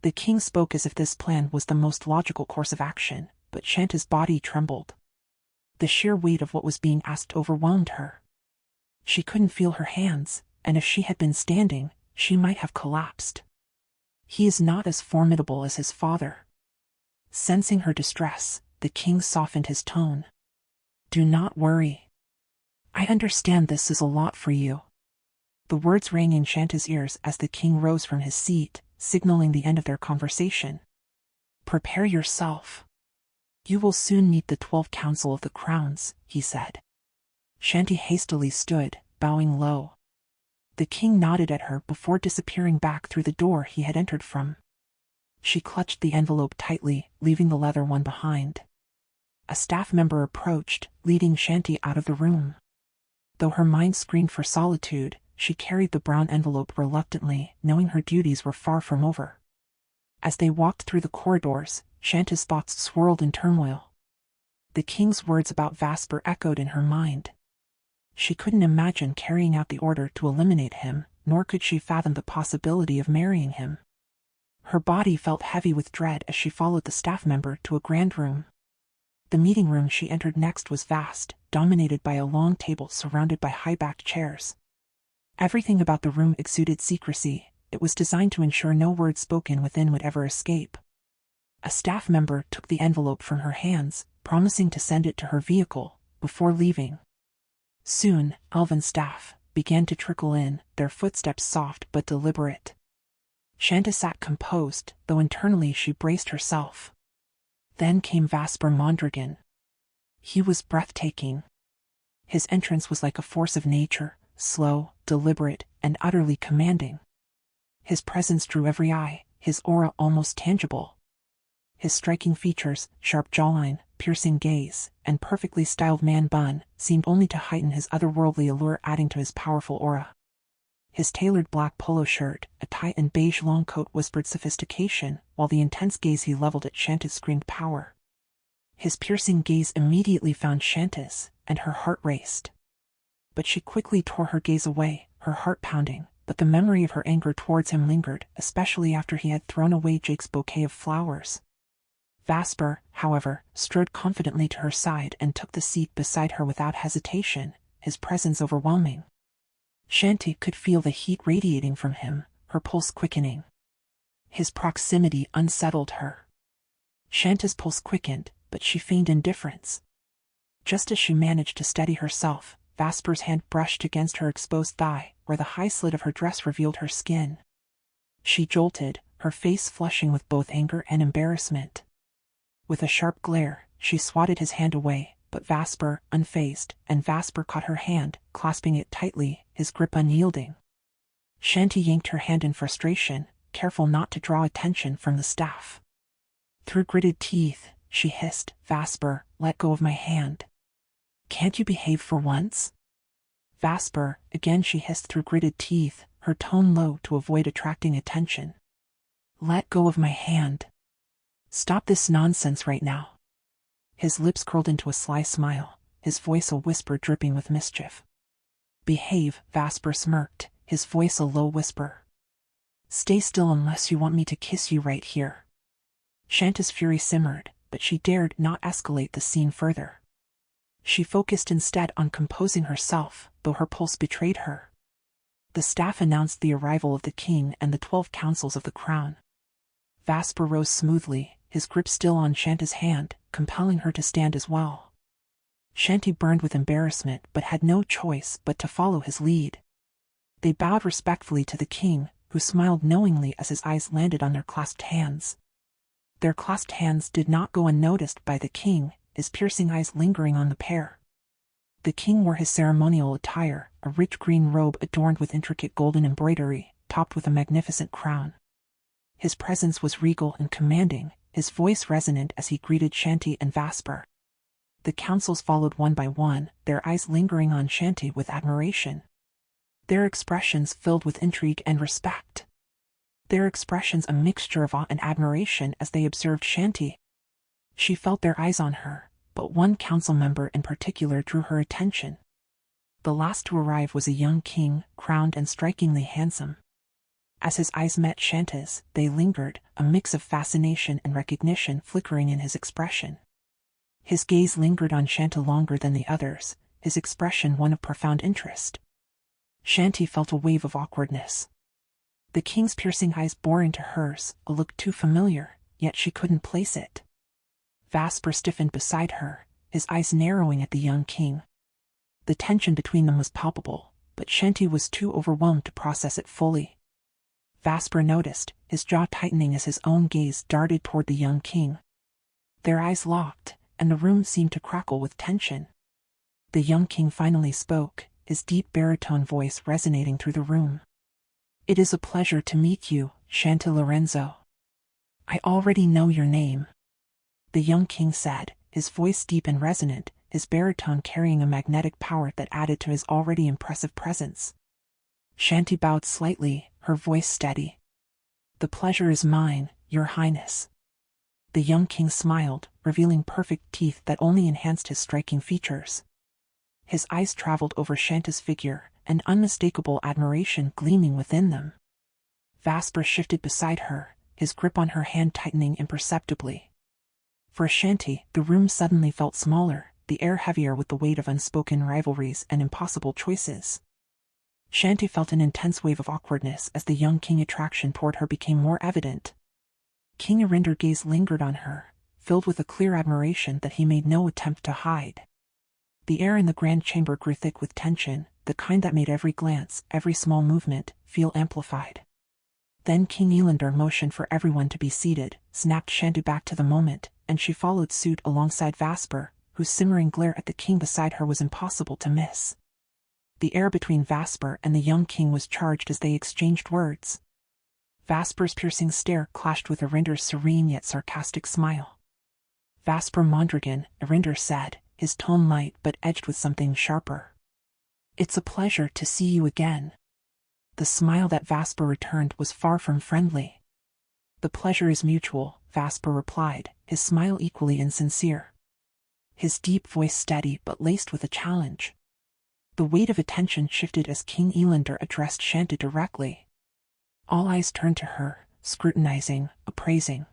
The king spoke as if this plan was the most logical course of action, but Chanty's body trembled. The sheer weight of what was being asked overwhelmed her. She couldn't feel her hands, and if she had been standing, she might have collapsed. He is not as formidable as his father. Sensing her distress, the king softened his tone. Do not worry. I understand this is a lot for you. The words rang in Chanty's ears as the king rose from his seat, signaling the end of their conversation. Prepare yourself. You will soon meet the 12th Council of the Crowns, he said. Chanty hastily stood, bowing low. The king nodded at her before disappearing back through the door he had entered from. She clutched the envelope tightly, leaving the leather one behind. A staff member approached, leading Chanty out of the room. Though her mind screamed for solitude, she carried the brown envelope reluctantly, knowing her duties were far from over. As they walked through the corridors, Chanty's thoughts swirled in turmoil. The king's words about Vasper echoed in her mind. She couldn't imagine carrying out the order to eliminate him, nor could she fathom the possibility of marrying him. Her body felt heavy with dread as she followed the staff member to a grand room. The meeting room she entered next was vast, dominated by a long table surrounded by high-backed chairs. Everything about the room exuded secrecy. It was designed to ensure no word spoken within would ever escape. A staff member took the envelope from her hands, promising to send it to her vehicle, before leaving. Soon, elven staff began to trickle in, their footsteps soft but deliberate. Chanty sat composed, though internally she braced herself. Then came Vasper Mondragon. He was breathtaking. His entrance was like a force of nature, slow, deliberate, and utterly commanding. His presence drew every eye, his aura almost tangible. His striking features, sharp jawline, piercing gaze, and perfectly styled man bun, seemed only to heighten his otherworldly allure, adding to his powerful aura. His tailored black polo shirt, a tie and beige long coat whispered sophistication, while the intense gaze he leveled at Chanty screamed power. His piercing gaze immediately found Chanty's, and her heart raced. But she quickly tore her gaze away, her heart pounding, but the memory of her anger towards him lingered, especially after he had thrown away Jake's bouquet of flowers. Vasper, however, strode confidently to her side and took the seat beside her without hesitation, his presence overwhelming. Chanty could feel the heat radiating from him, her pulse quickening. His proximity unsettled her. Chanty's pulse quickened, but she feigned indifference. Just as she managed to steady herself, Vasper's hand brushed against her exposed thigh, where the high slit of her dress revealed her skin. She jolted, her face flushing with both anger and embarrassment. With a sharp glare, she swatted his hand away, but Vasper, unfazed, and Vasper caught her hand, clasping it tightly, his grip unyielding. Chanty yanked her hand in frustration, careful not to draw attention from the staff. Through gritted teeth, she hissed, "Vasper, let go of my hand. Can't you behave for once?" "Vasper," again she hissed through gritted teeth, her tone low to avoid attracting attention. "Let go of my hand. Stop this nonsense right now." His lips curled into a sly smile, his voice a whisper dripping with mischief. "Behave," Vasper smirked, his voice a low whisper. "Stay still unless you want me to kiss you right here." Chanty's fury simmered, but she dared not escalate the scene further. She focused instead on composing herself, though her pulse betrayed her. The staff announced the arrival of the king and the 12 councils of the crown. Vasper rose smoothly, his grip still on Chanty's hand, compelling her to stand as well. Chanty burned with embarrassment but had no choice but to follow his lead. They bowed respectfully to the king, who smiled knowingly as his eyes landed on their clasped hands. Their clasped hands did not go unnoticed by the king, his piercing eyes lingering on the pair. The king wore his ceremonial attire, a rich green robe adorned with intricate golden embroidery, topped with a magnificent crown. His presence was regal and commanding, his voice resonant as he greeted Chanty and Vasper. The councils followed one by one, their eyes lingering on Chanty with admiration. Their expressions filled with intrigue and respect. Their expressions a mixture of awe and admiration as they observed Chanty. She felt their eyes on her, but one council member in particular drew her attention. The last to arrive was a young king, crowned and strikingly handsome. As his eyes met Chanty's, they lingered, a mix of fascination and recognition flickering in his expression. His gaze lingered on Chanty longer than the others, his expression one of profound interest. Chanty felt a wave of awkwardness. The king's piercing eyes bore into hers, a look too familiar, yet she couldn't place it. Vasper stiffened beside her, his eyes narrowing at the young king. The tension between them was palpable, but Chanty was too overwhelmed to process it fully. Vasper noticed, his jaw tightening as his own gaze darted toward the young king. Their eyes locked, and the room seemed to crackle with tension. The young king finally spoke, his deep baritone voice resonating through the room. "It is a pleasure to meet you, Don Lorenzo. I already know your name," the young king said, his voice deep and resonant, his baritone carrying a magnetic power that added to his already impressive presence. Chanty bowed slightly, her voice steady. "The pleasure is mine, your highness." The young king smiled, revealing perfect teeth that only enhanced his striking features. His eyes traveled over Chanty's figure, an unmistakable admiration gleaming within them. Vasper shifted beside her, his grip on her hand tightening imperceptibly. For Chanty, the room suddenly felt smaller, the air heavier with the weight of unspoken rivalries and impossible choices. Chanty felt an intense wave of awkwardness as the young king's attraction toward her became more evident. King Arinder's gaze lingered on her, filled with a clear admiration that he made no attempt to hide. The air in the grand chamber grew thick with tension, the kind that made every glance, every small movement, feel amplified. Then King Elander motioned for everyone to be seated, snapped Chanty back to the moment, and she followed suit alongside Vasper, whose simmering glare at the king beside her was impossible to miss. The air between Vasper and the young king was charged as they exchanged words. Vasper's piercing stare clashed with Arinder's serene yet sarcastic smile. "Vasper Mondragon," Arinder said, his tone light but edged with something sharper. "It's a pleasure to see you again." The smile that Vasper returned was far from friendly. "The pleasure is mutual," Vasper replied, his smile equally insincere. His deep voice steady but laced with a challenge. The weight of attention shifted as King Elander addressed Chanty directly. All eyes turned to her, scrutinizing, appraising.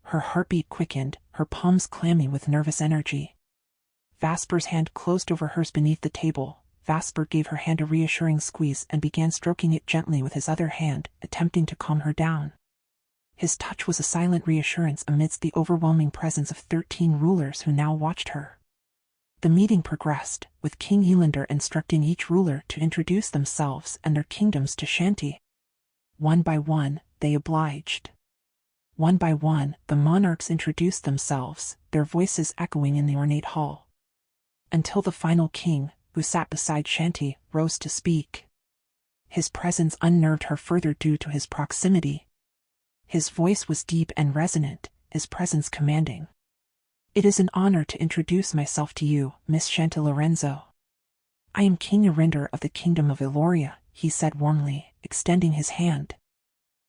Her heartbeat quickened, her palms clammy with nervous energy. Vasper's hand closed over hers beneath the table. Vasper gave her hand a reassuring squeeze and began stroking it gently with his other hand, attempting to calm her down. His touch was a silent reassurance amidst the overwhelming presence of 13 rulers who now watched her. The meeting progressed, with King Elander instructing each ruler to introduce themselves and their kingdoms to Chanty. One by one, they obliged. One by one, the monarchs introduced themselves, their voices echoing in the ornate hall. Until the final king, who sat beside Chanty, rose to speak. His presence unnerved her further due to his proximity. His voice was deep and resonant, his presence commanding. "It is an honor to introduce myself to you, Miss Don Lorenzo. I am King Elander of the Kingdom of Eloria," he said warmly, extending his hand.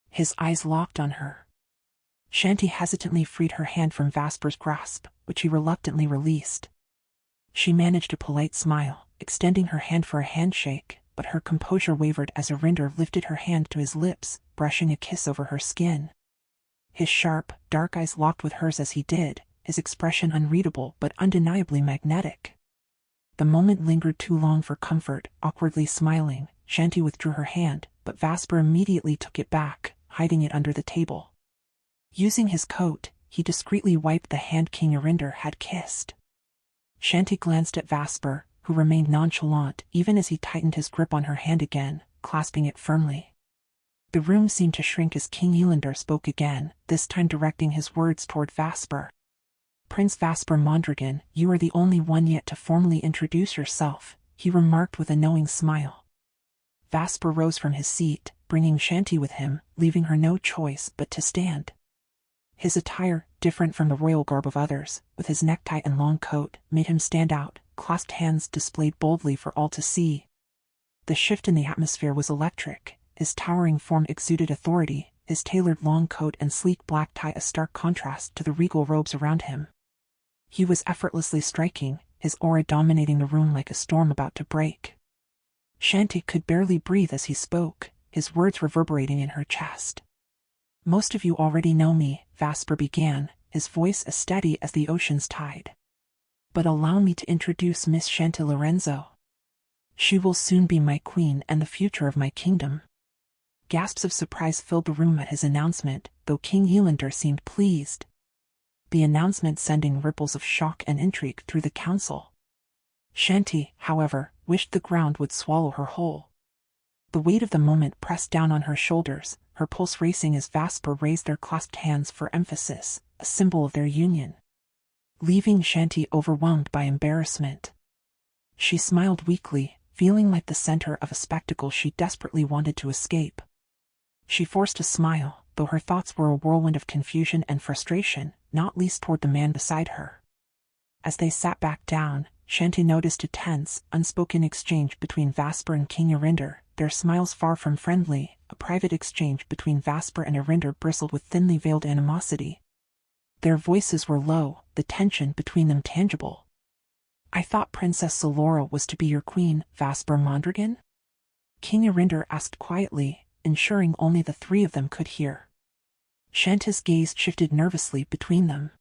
His eyes locked on her. Chanty hesitantly freed her hand from Vasper's grasp, which he reluctantly released. She managed a polite smile, extending her hand for a handshake, but her composure wavered as Elander lifted her hand to his lips, brushing a kiss over her skin. His sharp, dark eyes locked with hers as he did, his expression unreadable but undeniably magnetic. The moment lingered too long for comfort. Awkwardly smiling, Chanty withdrew her hand, but Vasper immediately took it back, hiding it under the table. Using his coat, he discreetly wiped the hand King Elander had kissed. Chanty glanced at Vasper, who remained nonchalant even as he tightened his grip on her hand again, clasping it firmly. The room seemed to shrink as King Elander spoke again, this time directing his words toward Vasper. "Prince Vasper Mondragon, you are the only one yet to formally introduce yourself," he remarked with a knowing smile. Vasper rose from his seat, bringing Chanty with him, leaving her no choice but to stand. His attire, different from the royal garb of others, with his necktie and long coat, made him stand out, clasped hands displayed boldly for all to see. The shift in the atmosphere was electric. His towering form exuded authority, his tailored long coat and sleek black tie a stark contrast to the regal robes around him. He was effortlessly striking, his aura dominating the room like a storm about to break. Chanty could barely breathe as he spoke, his words reverberating in her chest. "Most of you already know me," Vasper began, his voice as steady as the ocean's tide. "But allow me to introduce Miss Don Lorenzo. She will soon be my queen and the future of my kingdom." Gasps of surprise filled the room at his announcement, though King Elander seemed pleased. The announcement sending ripples of shock and intrigue through the council. Chanty, however, wished the ground would swallow her whole. The weight of the moment pressed down on her shoulders, her pulse racing as Vasper raised their clasped hands for emphasis, a symbol of their union. Leaving Chanty overwhelmed by embarrassment. She smiled weakly, feeling like the center of a spectacle she desperately wanted to escape. She forced a smile, though her thoughts were a whirlwind of confusion and frustration, not least toward the man beside her. As they sat back down, Chanty noticed a tense, unspoken exchange between Vasper and King Elander, their smiles far from friendly. A private exchange between Vasper and Elander bristled with thinly veiled animosity. Their voices were low, the tension between them tangible. "I thought Princess Solora was to be your queen, Vasper Mondragon?" King Elander asked quietly, ensuring only the three of them could hear. Chanty's gaze shifted nervously between them.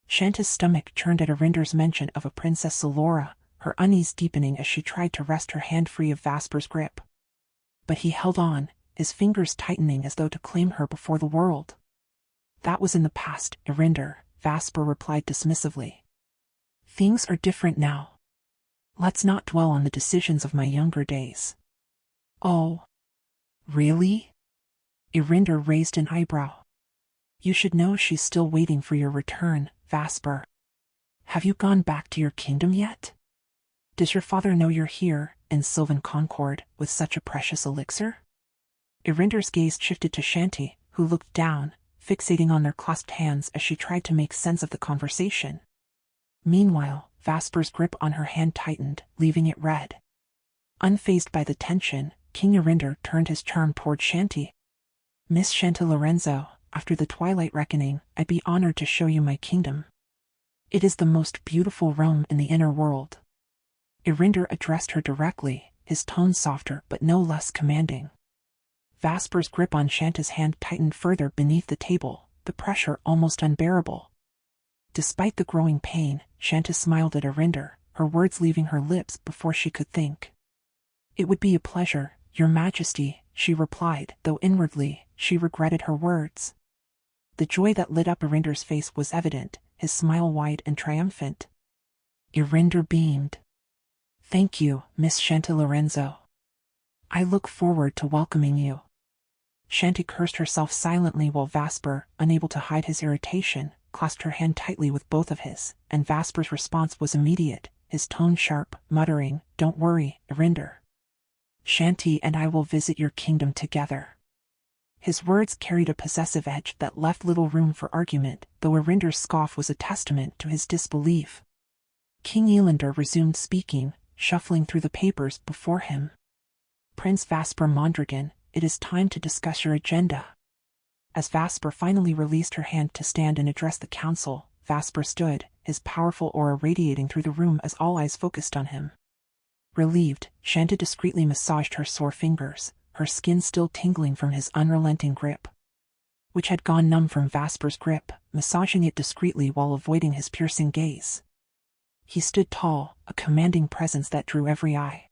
Chanty's stomach churned at Elander's mention of a Princess Solora, her unease deepening as she tried to wrest her hand free of Vasper's grip. But he held on, his fingers tightening as though to claim her before the world. "That was in the past, Elander," Vasper replied dismissively. "Things are different now. Let's not dwell on the decisions of my younger days." "Oh, really?" Elander raised an eyebrow. "You should know she's still waiting for your return, Vasper. Have you gone back to your kingdom yet? Does your father know you're here, in Sylvan Concord, with such a precious elixir?" Elander's gaze shifted to Chanty, who looked down, fixating on their clasped hands as she tried to make sense of the conversation. Meanwhile, Vasper's grip on her hand tightened, leaving it red. Unfazed by the tension, King Arinder turned his charm toward Chanty. Miss Chanty Lorenzo, after the Twilight Reckoning, I'd be honored to show you my kingdom. It is the most beautiful realm in the inner world. Arinder addressed her directly, his tone softer but no less commanding. Vasper's grip on Chanty's hand tightened further beneath the table, the pressure almost unbearable. Despite the growing pain, Chanty smiled at Arinder, her words leaving her lips before she could think. It would be a pleasure, Your Majesty, she replied, though inwardly, she regretted her words. The joy that lit up Arinder's face was evident, his smile wide and triumphant. Arinder beamed. Thank you, Miss Chanty Lorenzo. I look forward to welcoming you. Chanty cursed herself silently while Vasper, unable to hide his irritation, clasped her hand tightly with both of his, and Vasper's response was immediate, his tone sharp, muttering, Don't worry, Arinder. Chanty and I will visit your kingdom together. His words carried a possessive edge that left little room for argument, though Arinder's scoff was a testament to his disbelief. King Elander resumed speaking, shuffling through the papers before him. Prince Vasper Mondragon, it is time to discuss your agenda. As Vasper finally released her hand to stand and address the council, Vasper stood, his powerful aura radiating through the room as all eyes focused on him. Relieved, Chanty discreetly massaged her sore fingers, her skin still tingling from his unrelenting grip, which had gone numb from Vasper's grip, massaging it discreetly while avoiding his piercing gaze. He stood tall, a commanding presence that drew every eye.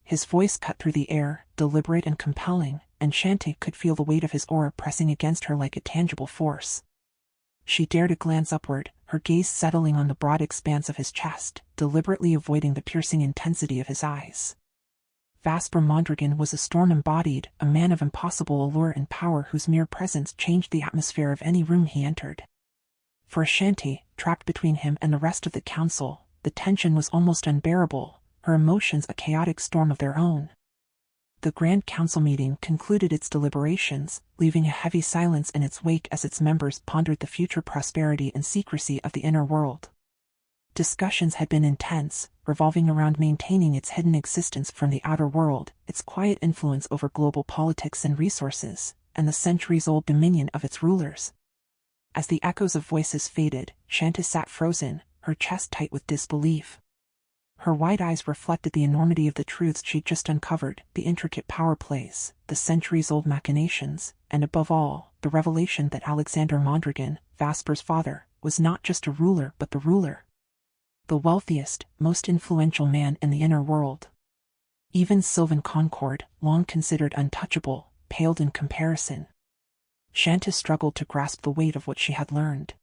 His voice cut through the air, deliberate and compelling, and Chanty could feel the weight of his aura pressing against her like a tangible force. She dared a glance upward, her gaze settling on the broad expanse of his chest, deliberately avoiding the piercing intensity of his eyes. Vasper Mondragon was a storm embodied, a man of impossible allure and power whose mere presence changed the atmosphere of any room he entered. For Chanty, trapped between him and the rest of the council, the tension was almost unbearable, her emotions a chaotic storm of their own. The Grand Council meeting concluded its deliberations, leaving a heavy silence in its wake as its members pondered the future prosperity and secrecy of the inner world. Discussions had been intense, revolving around maintaining its hidden existence from the outer world, its quiet influence over global politics and resources, and the centuries-old dominion of its rulers. As the echoes of voices faded, Chanty sat frozen, her chest tight with disbelief. Her wide eyes reflected the enormity of the truths she'd just uncovered, the intricate power plays, the centuries-old machinations, and above all, the revelation that Alexander Mondragon, Vasper's father, was not just a ruler but the ruler. The wealthiest, most influential man in the inner world. Even Sylvan Concord, long considered untouchable, paled in comparison. Chanty struggled to grasp the weight of what she had learned.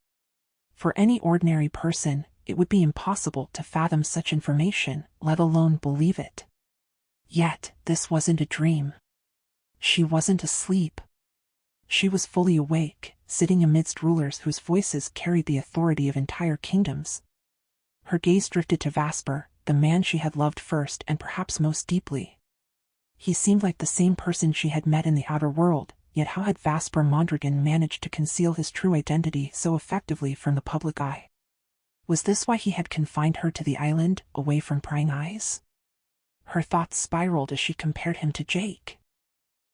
For any ordinary person, it would be impossible to fathom such information, let alone believe it. Yet, this wasn't a dream. She wasn't asleep. She was fully awake, sitting amidst rulers whose voices carried the authority of entire kingdoms. Her gaze drifted to Vasper, the man she had loved first and perhaps most deeply. He seemed like the same person she had met in the outer world, yet how had Vasper Mondragon managed to conceal his true identity so effectively from the public eye? Was this why he had confined her to the island, away from prying eyes? Her thoughts spiraled as she compared him to Jake.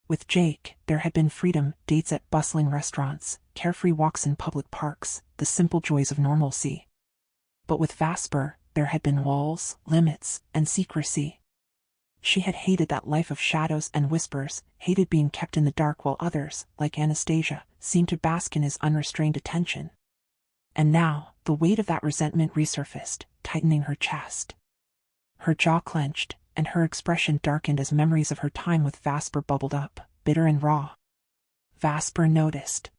With Jake, there had been freedom, dates at bustling restaurants, carefree walks in public parks, the simple joys of normalcy. But with Vasper, there had been walls, limits, and secrecy. She had hated that life of shadows and whispers, hated being kept in the dark while others, like Anastasia, seemed to bask in his unrestrained attention. And now, the weight of that resentment resurfaced, tightening her chest. Her jaw clenched, and her expression darkened as memories of her time with Vasper bubbled up, bitter and raw. Vasper noticed.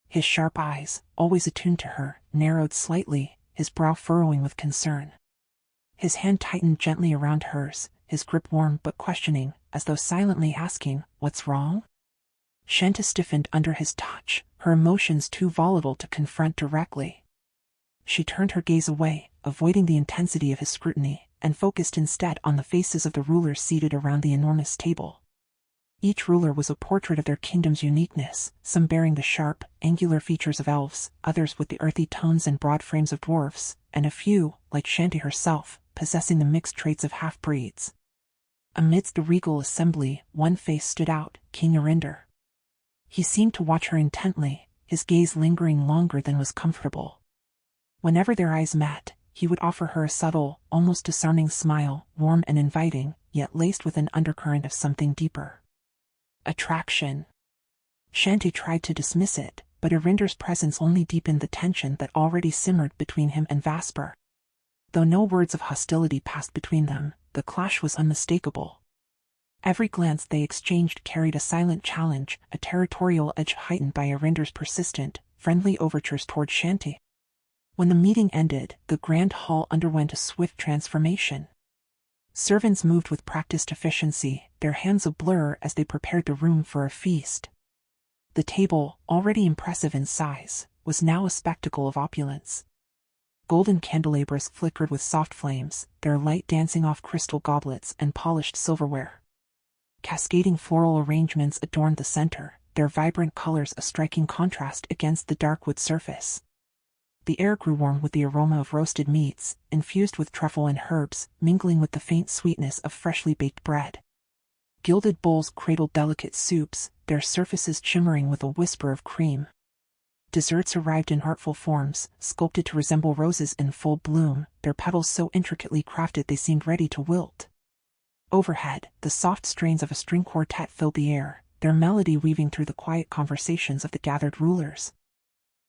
His sharp eyes, always attuned to her, narrowed slightly, his brow furrowing with concern. His hand tightened gently around hers, his grip warm but questioning, as though silently asking, "What's wrong?" Chanty stiffened under his touch, her emotions too volatile to confront directly. She turned her gaze away, avoiding the intensity of his scrutiny, and focused instead on the faces of the rulers seated around the enormous table. Each ruler was a portrait of their kingdom's uniqueness, some bearing the sharp, angular features of elves, others with the earthy tones and broad frames of dwarfs, and a few, like Chanty herself, possessing the mixed traits of half-breeds. Amidst the regal assembly, one face stood out, King Arinder. He seemed to watch her intently, his gaze lingering longer than was comfortable. Whenever their eyes met, he would offer her a subtle, almost disarming smile, warm and inviting, yet laced with an undercurrent of something deeper. Attraction. Chanty tried to dismiss it, but Arinder's presence only deepened the tension that already simmered between him and Vasper. Though no words of hostility passed between them, the clash was unmistakable. Every glance they exchanged carried a silent challenge, a territorial edge heightened by Arinder's persistent, friendly overtures toward Chanty. When the meeting ended, the grand hall underwent a swift transformation. Servants moved with practiced efficiency, their hands a-blur as they prepared the room for a feast. The table, already impressive in size, was now a spectacle of opulence. Golden candelabras flickered with soft flames, their light dancing off crystal goblets and polished silverware. Cascading floral arrangements adorned the center, their vibrant colors a striking contrast against the dark wood surface. The air grew warm with the aroma of roasted meats, infused with truffle and herbs, mingling with the faint sweetness of freshly baked bread. Gilded bowls cradled delicate soups, their surfaces shimmering with a whisper of cream. Desserts arrived in artful forms, sculpted to resemble roses in full bloom, their petals so intricately crafted they seemed ready to wilt. Overhead, the soft strains of a string quartet filled the air, their melody weaving through the quiet conversations of the gathered rulers.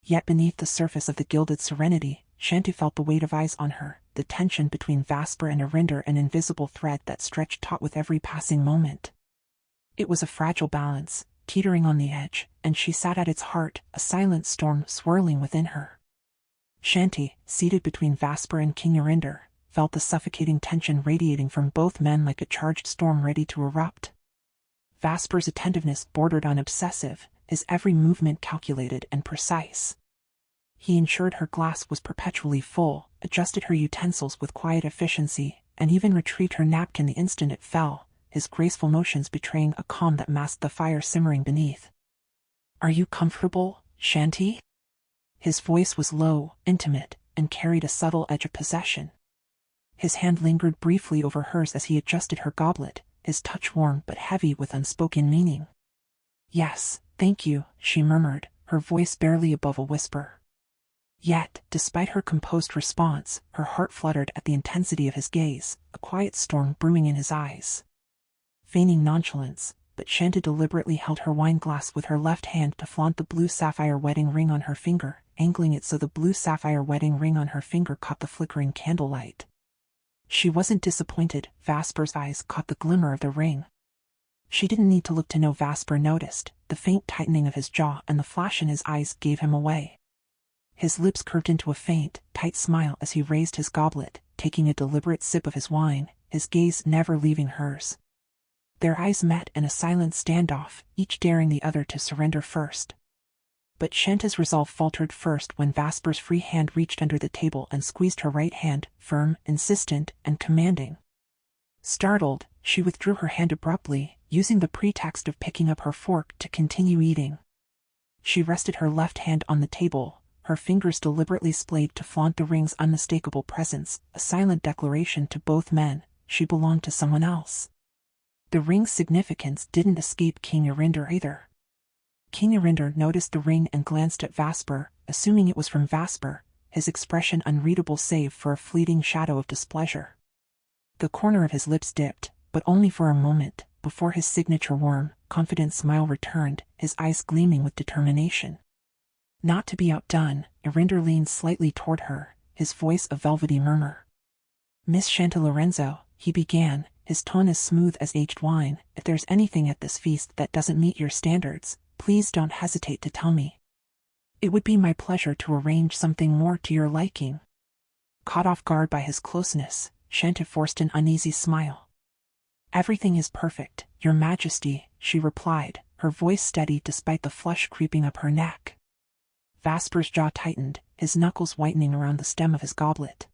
Yet beneath the surface of the gilded serenity, Chanty felt the weight of eyes on her, the tension between Vasper and Arinder an invisible thread that stretched taut with every passing moment. It was a fragile balance, teetering on the edge, and she sat at its heart, a silent storm swirling within her. Chanty, seated between Vasper and King Arinder, felt the suffocating tension radiating from both men like a charged storm ready to erupt. Vasper's attentiveness bordered on obsessive, his every movement calculated and precise. He ensured her glass was perpetually full, adjusted her utensils with quiet efficiency, and even retrieved her napkin the instant it fell, his graceful motions betraying a calm that masked the fire simmering beneath. "Are you comfortable, Chanty?" His voice was low, intimate, and carried a subtle edge of possession. His hand lingered briefly over hers as he adjusted her goblet, his touch warm but heavy with unspoken meaning. "Yes, thank you," she murmured, her voice barely above a whisper. Yet, despite her composed response, her heart fluttered at the intensity of his gaze, a quiet storm brewing in his eyes. Feigning nonchalance, but Chanty deliberately held her wine glass with her left hand to flaunt the blue sapphire wedding ring on her finger, angling it so the blue sapphire wedding ring on her finger caught the flickering candlelight. She wasn't disappointed. Vasper's eyes caught the glimmer of the ring. She didn't need to look to know Vasper noticed. The faint tightening of his jaw and the flash in his eyes gave him away. His lips curved into a faint, tight smile as he raised his goblet, taking a deliberate sip of his wine, his gaze never leaving hers. Their eyes met in a silent standoff, each daring the other to surrender first. But Chanty's resolve faltered first when Vasper's free hand reached under the table and squeezed her right hand, firm, insistent, and commanding. Startled, she withdrew her hand abruptly, using the pretext of picking up her fork to continue eating. She rested her left hand on the table, her fingers deliberately splayed to flaunt the ring's unmistakable presence, a silent declaration to both men: she belonged to someone else. The ring's significance didn't escape King Arinder either. King Arinder noticed the ring and glanced at Vasper, assuming it was from Vasper, his expression unreadable save for a fleeting shadow of displeasure. The corner of his lips dipped, but only for a moment, before his signature warm, confident smile returned, his eyes gleaming with determination. Not to be outdone, Arinder leaned slightly toward her, his voice a velvety murmur. "Miss Don Lorenzo," he began, his tone as smooth as aged wine, "if there's anything at this feast that doesn't meet your standards, please don't hesitate to tell me. It would be my pleasure to arrange something more to your liking." Caught off guard by his closeness, Chanty forced an uneasy smile. "Everything is perfect, Your Majesty," she replied, her voice steady despite the flush creeping up her neck. Vasper's jaw tightened, his knuckles whitening around the stem of his goblet.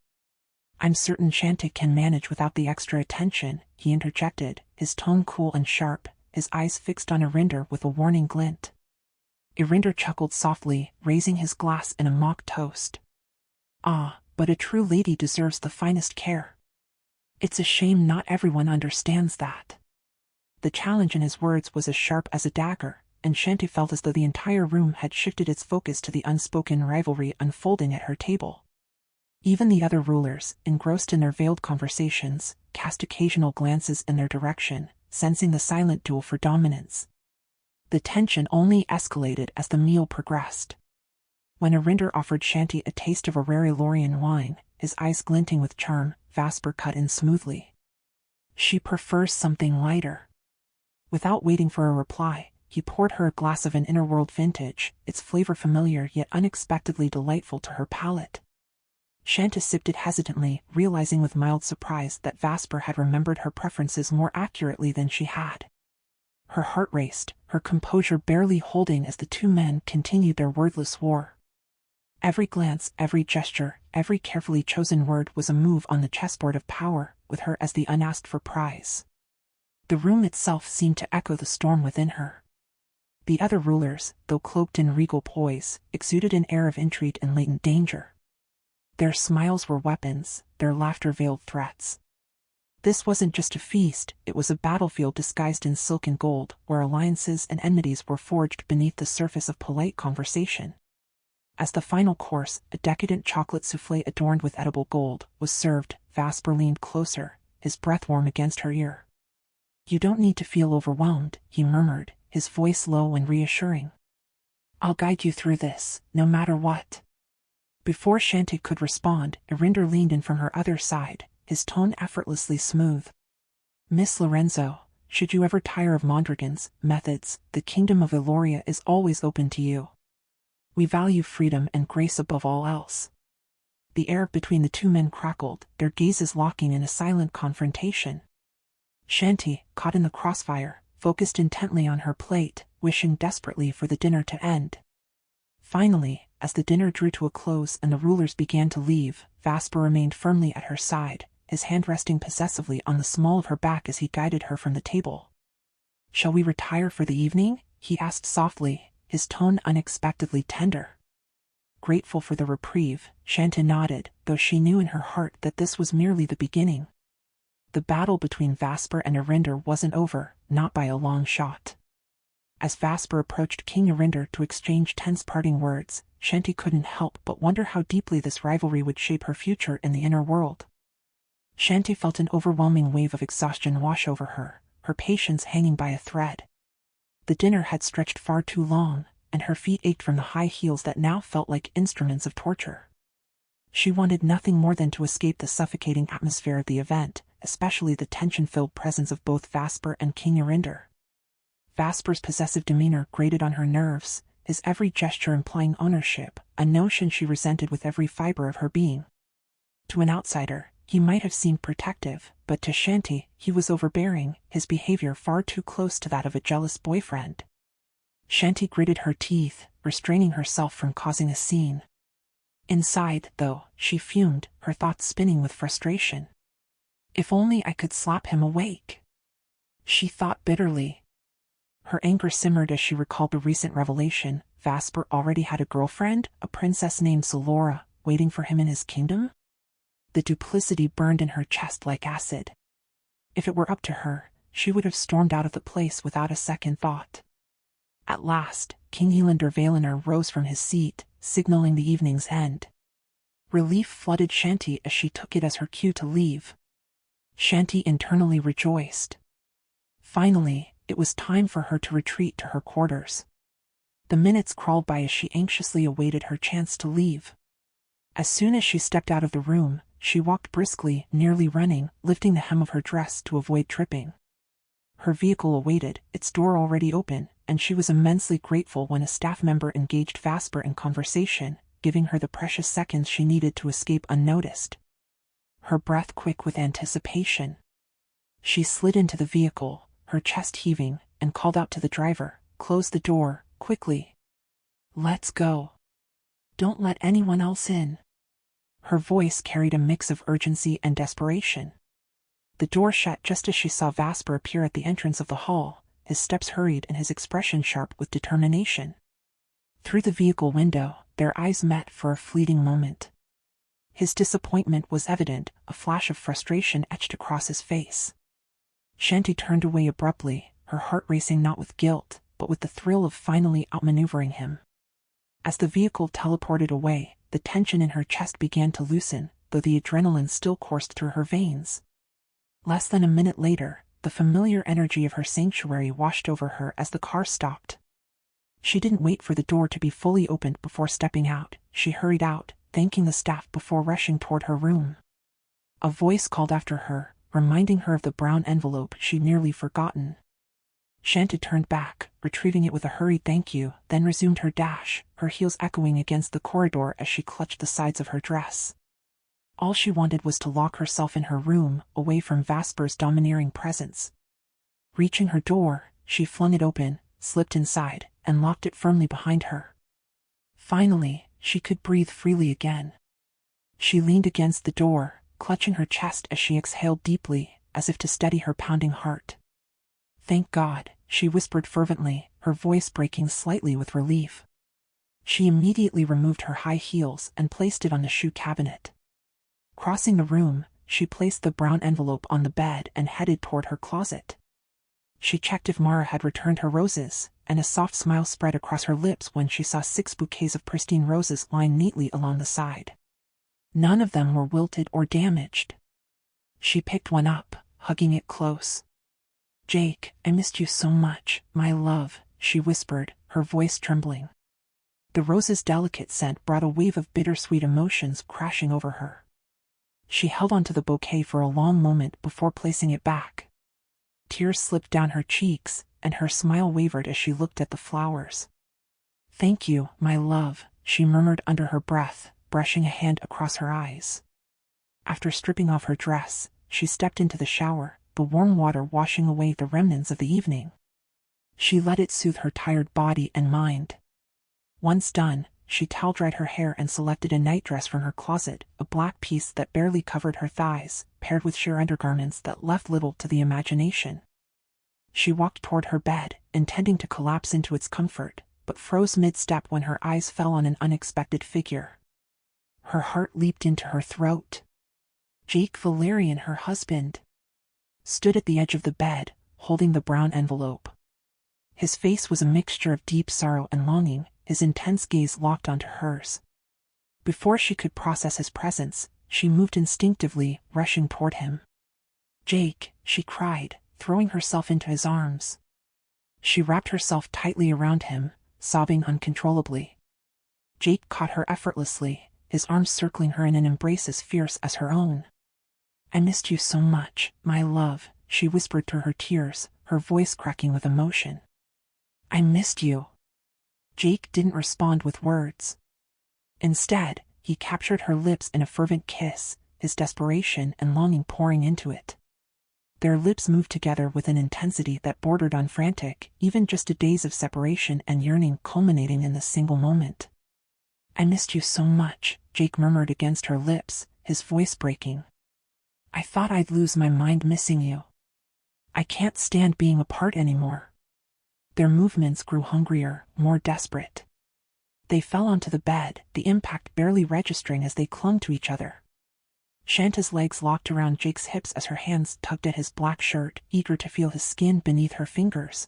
"I'm certain Chanty can manage without the extra attention," he interjected, his tone cool and sharp, his eyes fixed on Arinder with a warning glint. Arinder chuckled softly, raising his glass in a mock toast. "Ah, but a true lady deserves the finest care." It's a shame not everyone understands that. The challenge in his words was as sharp as a dagger, and Chanty felt as though the entire room had shifted its focus to the unspoken rivalry unfolding at her table. Even the other rulers, engrossed in their veiled conversations, cast occasional glances in their direction, sensing the silent duel for dominance. The tension only escalated as the meal progressed. When Arinder offered Chanty a taste of a rare Elorian wine, his eyes glinting with charm, Vasper cut in smoothly. She prefers something lighter. Without waiting for a reply, he poured her a glass of an inner-world vintage, its flavor familiar yet unexpectedly delightful to her palate. Chanty sipped it hesitantly, realizing with mild surprise that Vasper had remembered her preferences more accurately than she had. Her heart raced, her composure barely holding as the two men continued their wordless war. Every glance, every gesture, every carefully chosen word was a move on the chessboard of power, with her as the unasked-for prize. The room itself seemed to echo the storm within her. The other rulers, though cloaked in regal poise, exuded an air of intrigue and latent danger. Their smiles were weapons, their laughter veiled threats. This wasn't just a feast, it was a battlefield disguised in silk and gold, where alliances and enmities were forged beneath the surface of polite conversation. As the final course, a decadent chocolate soufflé adorned with edible gold, was served, Vasper leaned closer, his breath warm against her ear. "You don't need to feel overwhelmed," he murmured, his voice low and reassuring. "I'll guide you through this, no matter what." Before Chanty could respond, Arinder leaned in from her other side, his tone effortlessly smooth. "Miss Lorenzo, should you ever tire of Mondragon's methods, the kingdom of Eloria is always open to you. We value freedom and grace above all else." The air between the two men crackled, their gazes locking in a silent confrontation. Chanty, caught in the crossfire, focused intently on her plate, wishing desperately for the dinner to end. Finally, as the dinner drew to a close and the rulers began to leave, Vasper remained firmly at her side, his hand resting possessively on the small of her back as he guided her from the table. "Shall we retire for the evening?" he asked softly, his tone unexpectedly tender. Grateful for the reprieve, Chanty nodded, though she knew in her heart that this was merely the beginning. The battle between Vasper and Arinder wasn't over, not by a long shot. As Vasper approached King Arinder to exchange tense parting words, Chanty couldn't help but wonder how deeply this rivalry would shape her future in the inner world. Chanty felt an overwhelming wave of exhaustion wash over her, her patience hanging by a thread. The dinner had stretched far too long, and her feet ached from the high heels that now felt like instruments of torture. She wanted nothing more than to escape the suffocating atmosphere of the event, especially the tension-filled presence of both Vasper and King Arinder. Vasper's possessive demeanor grated on her nerves, his every gesture implying ownership, a notion she resented with every fiber of her being. To an outsider, he might have seemed protective, but to Chanty, he was overbearing, his behavior far too close to that of a jealous boyfriend. Chanty gritted her teeth, restraining herself from causing a scene. Inside, though, she fumed, her thoughts spinning with frustration. "If only I could slap him awake," she thought bitterly. Her anger simmered as she recalled the recent revelation. Vasper already had a girlfriend, a princess named Solora, waiting for him in his kingdom? The duplicity burned in her chest like acid. If it were up to her, she would have stormed out of the place without a second thought. At last, King Elander Valinor rose from his seat, signaling the evening's end. Relief flooded Chanty as she took it as her cue to leave. Chanty internally rejoiced. Finally, it was time for her to retreat to her quarters. The minutes crawled by as she anxiously awaited her chance to leave. As soon as she stepped out of the room, she walked briskly, nearly running, lifting the hem of her dress to avoid tripping. Her vehicle awaited, its door already open, and she was immensely grateful when a staff member engaged Vasper in conversation, giving her the precious seconds she needed to escape unnoticed. Her breath quick with anticipation. She slid into the vehicle, her chest heaving, and called out to the driver, "Close the door, quickly. Let's go. Don't let anyone else in." Her voice carried a mix of urgency and desperation. The door shut just as she saw Vasper appear at the entrance of the hall, his steps hurried and his expression sharp with determination. Through the vehicle window, their eyes met for a fleeting moment. His disappointment was evident, a flash of frustration etched across his face. Chanty turned away abruptly, her heart racing not with guilt, but with the thrill of finally outmaneuvering him. As the vehicle teleported away, the tension in her chest began to loosen, though the adrenaline still coursed through her veins. Less than a minute later, the familiar energy of her sanctuary washed over her as the car stopped. She didn't wait for the door to be fully opened before stepping out. She hurried out, thanking the staff before rushing toward her room. A voice called after her, reminding her of the brown envelope she'd nearly forgotten. Chanty turned back, retrieving it with a hurried thank you, then resumed her dash, her heels echoing against the corridor as she clutched the sides of her dress. All she wanted was to lock herself in her room, away from Vasper's domineering presence. Reaching her door, she flung it open, slipped inside, and locked it firmly behind her. Finally, she could breathe freely again. She leaned against the door, clutching her chest as she exhaled deeply, as if to steady her pounding heart. "Thank God," she whispered fervently, her voice breaking slightly with relief. She immediately removed her high heels and placed it on the shoe cabinet. Crossing the room, she placed the brown envelope on the bed and headed toward her closet. She checked if Mara had returned her roses, and a soft smile spread across her lips when she saw 6 bouquets of pristine roses lying neatly along the side. None of them were wilted or damaged. She picked one up, hugging it close. "Jake, I missed you so much, my love," she whispered, her voice trembling. The rose's delicate scent brought a wave of bittersweet emotions crashing over her. She held onto the bouquet for a long moment before placing it back. Tears slipped down her cheeks, and her smile wavered as she looked at the flowers. "Thank you, my love," she murmured under her breath, brushing a hand across her eyes. After stripping off her dress, she stepped into the shower, the warm water washing away the remnants of the evening. She let it soothe her tired body and mind. Once done, she towel-dried her hair and selected a nightdress from her closet, a black piece that barely covered her thighs, paired with sheer undergarments that left little to the imagination. She walked toward her bed, intending to collapse into its comfort, but froze mid-step when her eyes fell on an unexpected figure. Her heart leaped into her throat. Jake Valerian, her husband, stood at the edge of the bed, holding the brown envelope. His face was a mixture of deep sorrow and longing, his intense gaze locked onto hers. Before she could process his presence, she moved instinctively, rushing toward him. "Jake," she cried, throwing herself into his arms. She wrapped herself tightly around him, sobbing uncontrollably. Jake caught her effortlessly, his arms circling her in an embrace as fierce as her own. "I missed you so much, my love," she whispered through her tears, her voice cracking with emotion. "I missed you." Jake didn't respond with words. Instead, he captured her lips in a fervent kiss, his desperation and longing pouring into it. Their lips moved together with an intensity that bordered on frantic, even just a days of separation and yearning culminating in this single moment. "I missed you so much," Jake murmured against her lips, his voice breaking. "I thought I'd lose my mind missing you. I can't stand being apart anymore." Their movements grew hungrier, more desperate. They fell onto the bed, the impact barely registering as they clung to each other. Shanta's legs locked around Jake's hips as her hands tugged at his black shirt, eager to feel his skin beneath her fingers.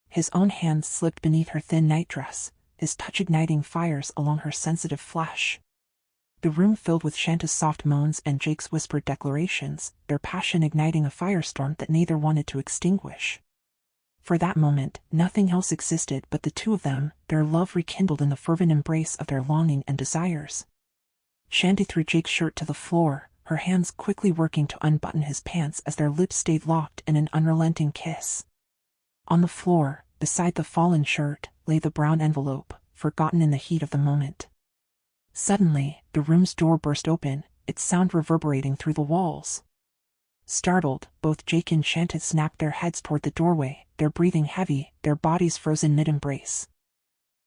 His own hands slipped beneath her thin nightdress, his touch igniting fires along her sensitive flesh. The room filled with Shanta's soft moans and Jake's whispered declarations, their passion igniting a firestorm that neither wanted to extinguish. For that moment, nothing else existed but the two of them, their love rekindled in the fervent embrace of their longing and desires. Chanty threw Jake's shirt to the floor, her hands quickly working to unbutton his pants as their lips stayed locked in an unrelenting kiss. On the floor, beside the fallen shirt, lay the brown envelope, forgotten in the heat of the moment. Suddenly, the room's door burst open, its sound reverberating through the walls. Startled, both Jake and Chanty snapped their heads toward the doorway, their breathing heavy, their bodies frozen mid-embrace.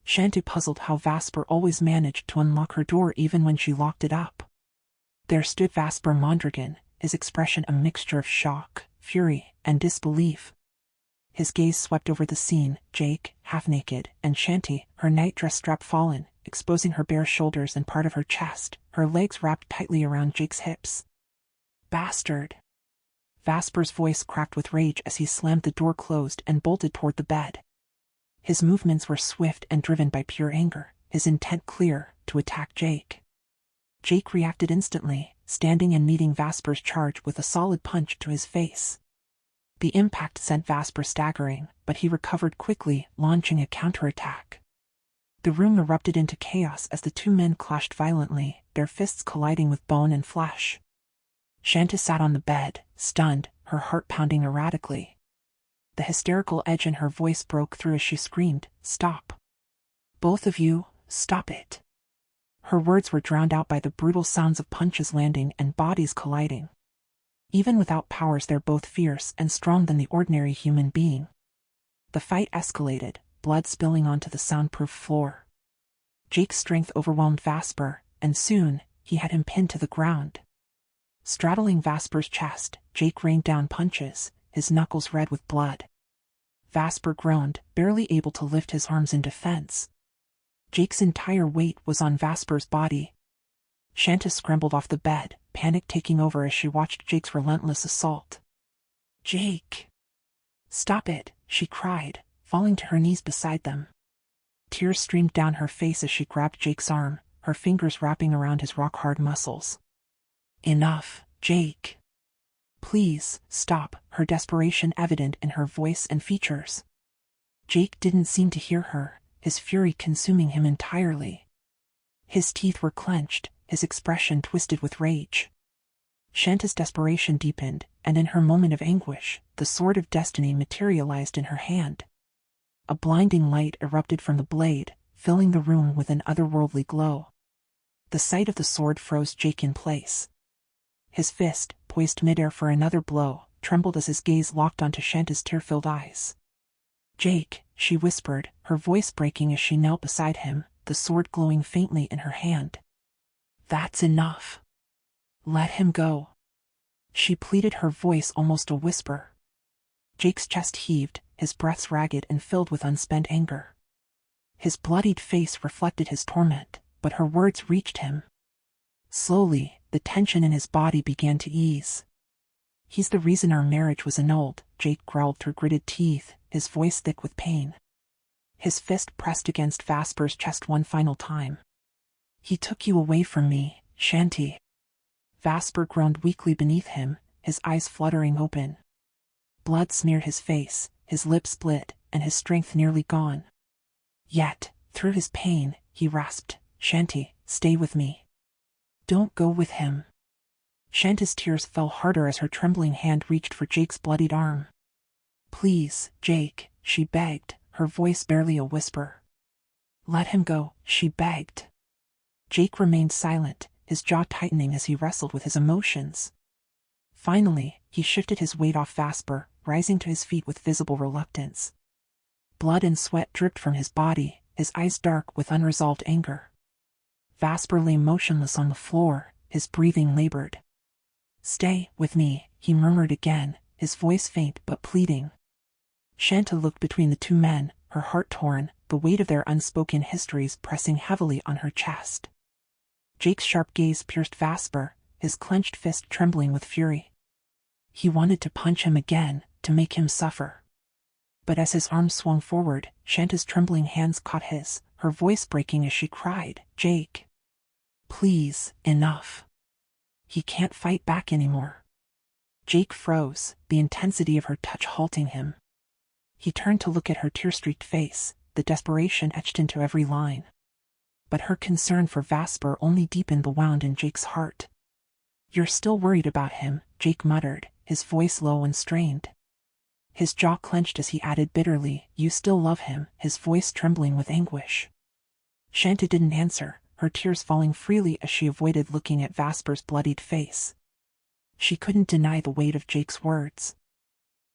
Chanty puzzled how Vasper always managed to unlock her door even when she locked it up. There stood Vasper Mondragon, his expression a mixture of shock, fury, and disbelief. His gaze swept over the scene, Jake, half-naked, and Chanty, her nightdress strap fallen, exposing her bare shoulders and part of her chest, her legs wrapped tightly around Jake's hips. Bastard! Vasper's voice cracked with rage as he slammed the door closed and bolted toward the bed. His movements were swift and driven by pure anger, his intent clear, to attack Jake. Jake reacted instantly, standing and meeting Vasper's charge with a solid punch to his face. The impact sent Vasper staggering, but he recovered quickly, launching a counterattack. The room erupted into chaos as the two men clashed violently, their fists colliding with bone and flesh. Chanty sat on the bed, stunned, her heart pounding erratically. The hysterical edge in her voice broke through as she screamed, "Stop! Both of you, stop it!" Her words were drowned out by the brutal sounds of punches landing and bodies colliding. Even without powers, they're both fierce and strong than the ordinary human being. The fight escalated, blood spilling onto the soundproof floor. Jake's strength overwhelmed Vasper, and soon, he had him pinned to the ground. Straddling Vasper's chest, Jake rained down punches, his knuckles red with blood. Vasper groaned, barely able to lift his arms in defense. Jake's entire weight was on Vasper's body. Chanty scrambled off the bed, panic taking over as she watched Jake's relentless assault. "Jake! Stop it!" she cried, falling to her knees beside them. Tears streamed down her face as she grabbed Jake's arm, her fingers wrapping around his rock-hard muscles. "Enough, Jake. Please, stop," her desperation evident in her voice and features. Jake didn't seem to hear her, his fury consuming him entirely. His teeth were clenched, his expression twisted with rage. Chanty's desperation deepened, and in her moment of anguish, the sword of destiny materialized in her hand. A blinding light erupted from the blade, filling the room with an otherworldly glow. The sight of the sword froze Jake in place. His fist, poised midair for another blow, trembled as his gaze locked onto Chanty's tear-filled eyes. "Jake," she whispered, her voice breaking as she knelt beside him, the sword glowing faintly in her hand. "That's enough. Let him go." She pleaded, her voice almost a whisper. Jake's chest heaved, his breaths ragged and filled with unspent anger. His bloodied face reflected his torment, but her words reached him. Slowly, the tension in his body began to ease. "He's the reason our marriage was annulled," Jake growled through gritted teeth, his voice thick with pain. His fist pressed against Vasper's chest one final time. "He took you away from me, Chanty." Vasper groaned weakly beneath him, his eyes fluttering open. Blood smeared his face, his lips split, and his strength nearly gone. Yet, through his pain, he rasped, "Chanty, stay with me. Don't go with him." Chanty's tears fell harder as her trembling hand reached for Jake's bloodied arm. "Please, Jake," she begged, her voice barely a whisper. "Let him go," she begged. Jake remained silent, his jaw tightening as he wrestled with his emotions. Finally, he shifted his weight off Vasper, rising to his feet with visible reluctance. Blood and sweat dripped from his body, his eyes dark with unresolved anger. Vasper lay motionless on the floor, his breathing labored. "Stay with me," he murmured again, his voice faint but pleading. Chanty looked between the two men, her heart torn, the weight of their unspoken histories pressing heavily on her chest. Jake's sharp gaze pierced Vasper, his clenched fist trembling with fury. He wanted to punch him again, to make him suffer. But as his arms swung forward, Chanty's trembling hands caught his, her voice breaking as she cried, "Jake! Please, enough. He can't fight back anymore." Jake froze, the intensity of her touch halting him. He turned to look at her tear-streaked face, the desperation etched into every line. But her concern for Vasper only deepened the wound in Jake's heart. "You're still worried about him," Jake muttered, his voice low and strained. His jaw clenched as he added bitterly, "You still love him," his voice trembling with anguish. Chanty didn't answer, her tears falling freely as she avoided looking at Vasper's bloodied face. She couldn't deny the weight of Jake's words.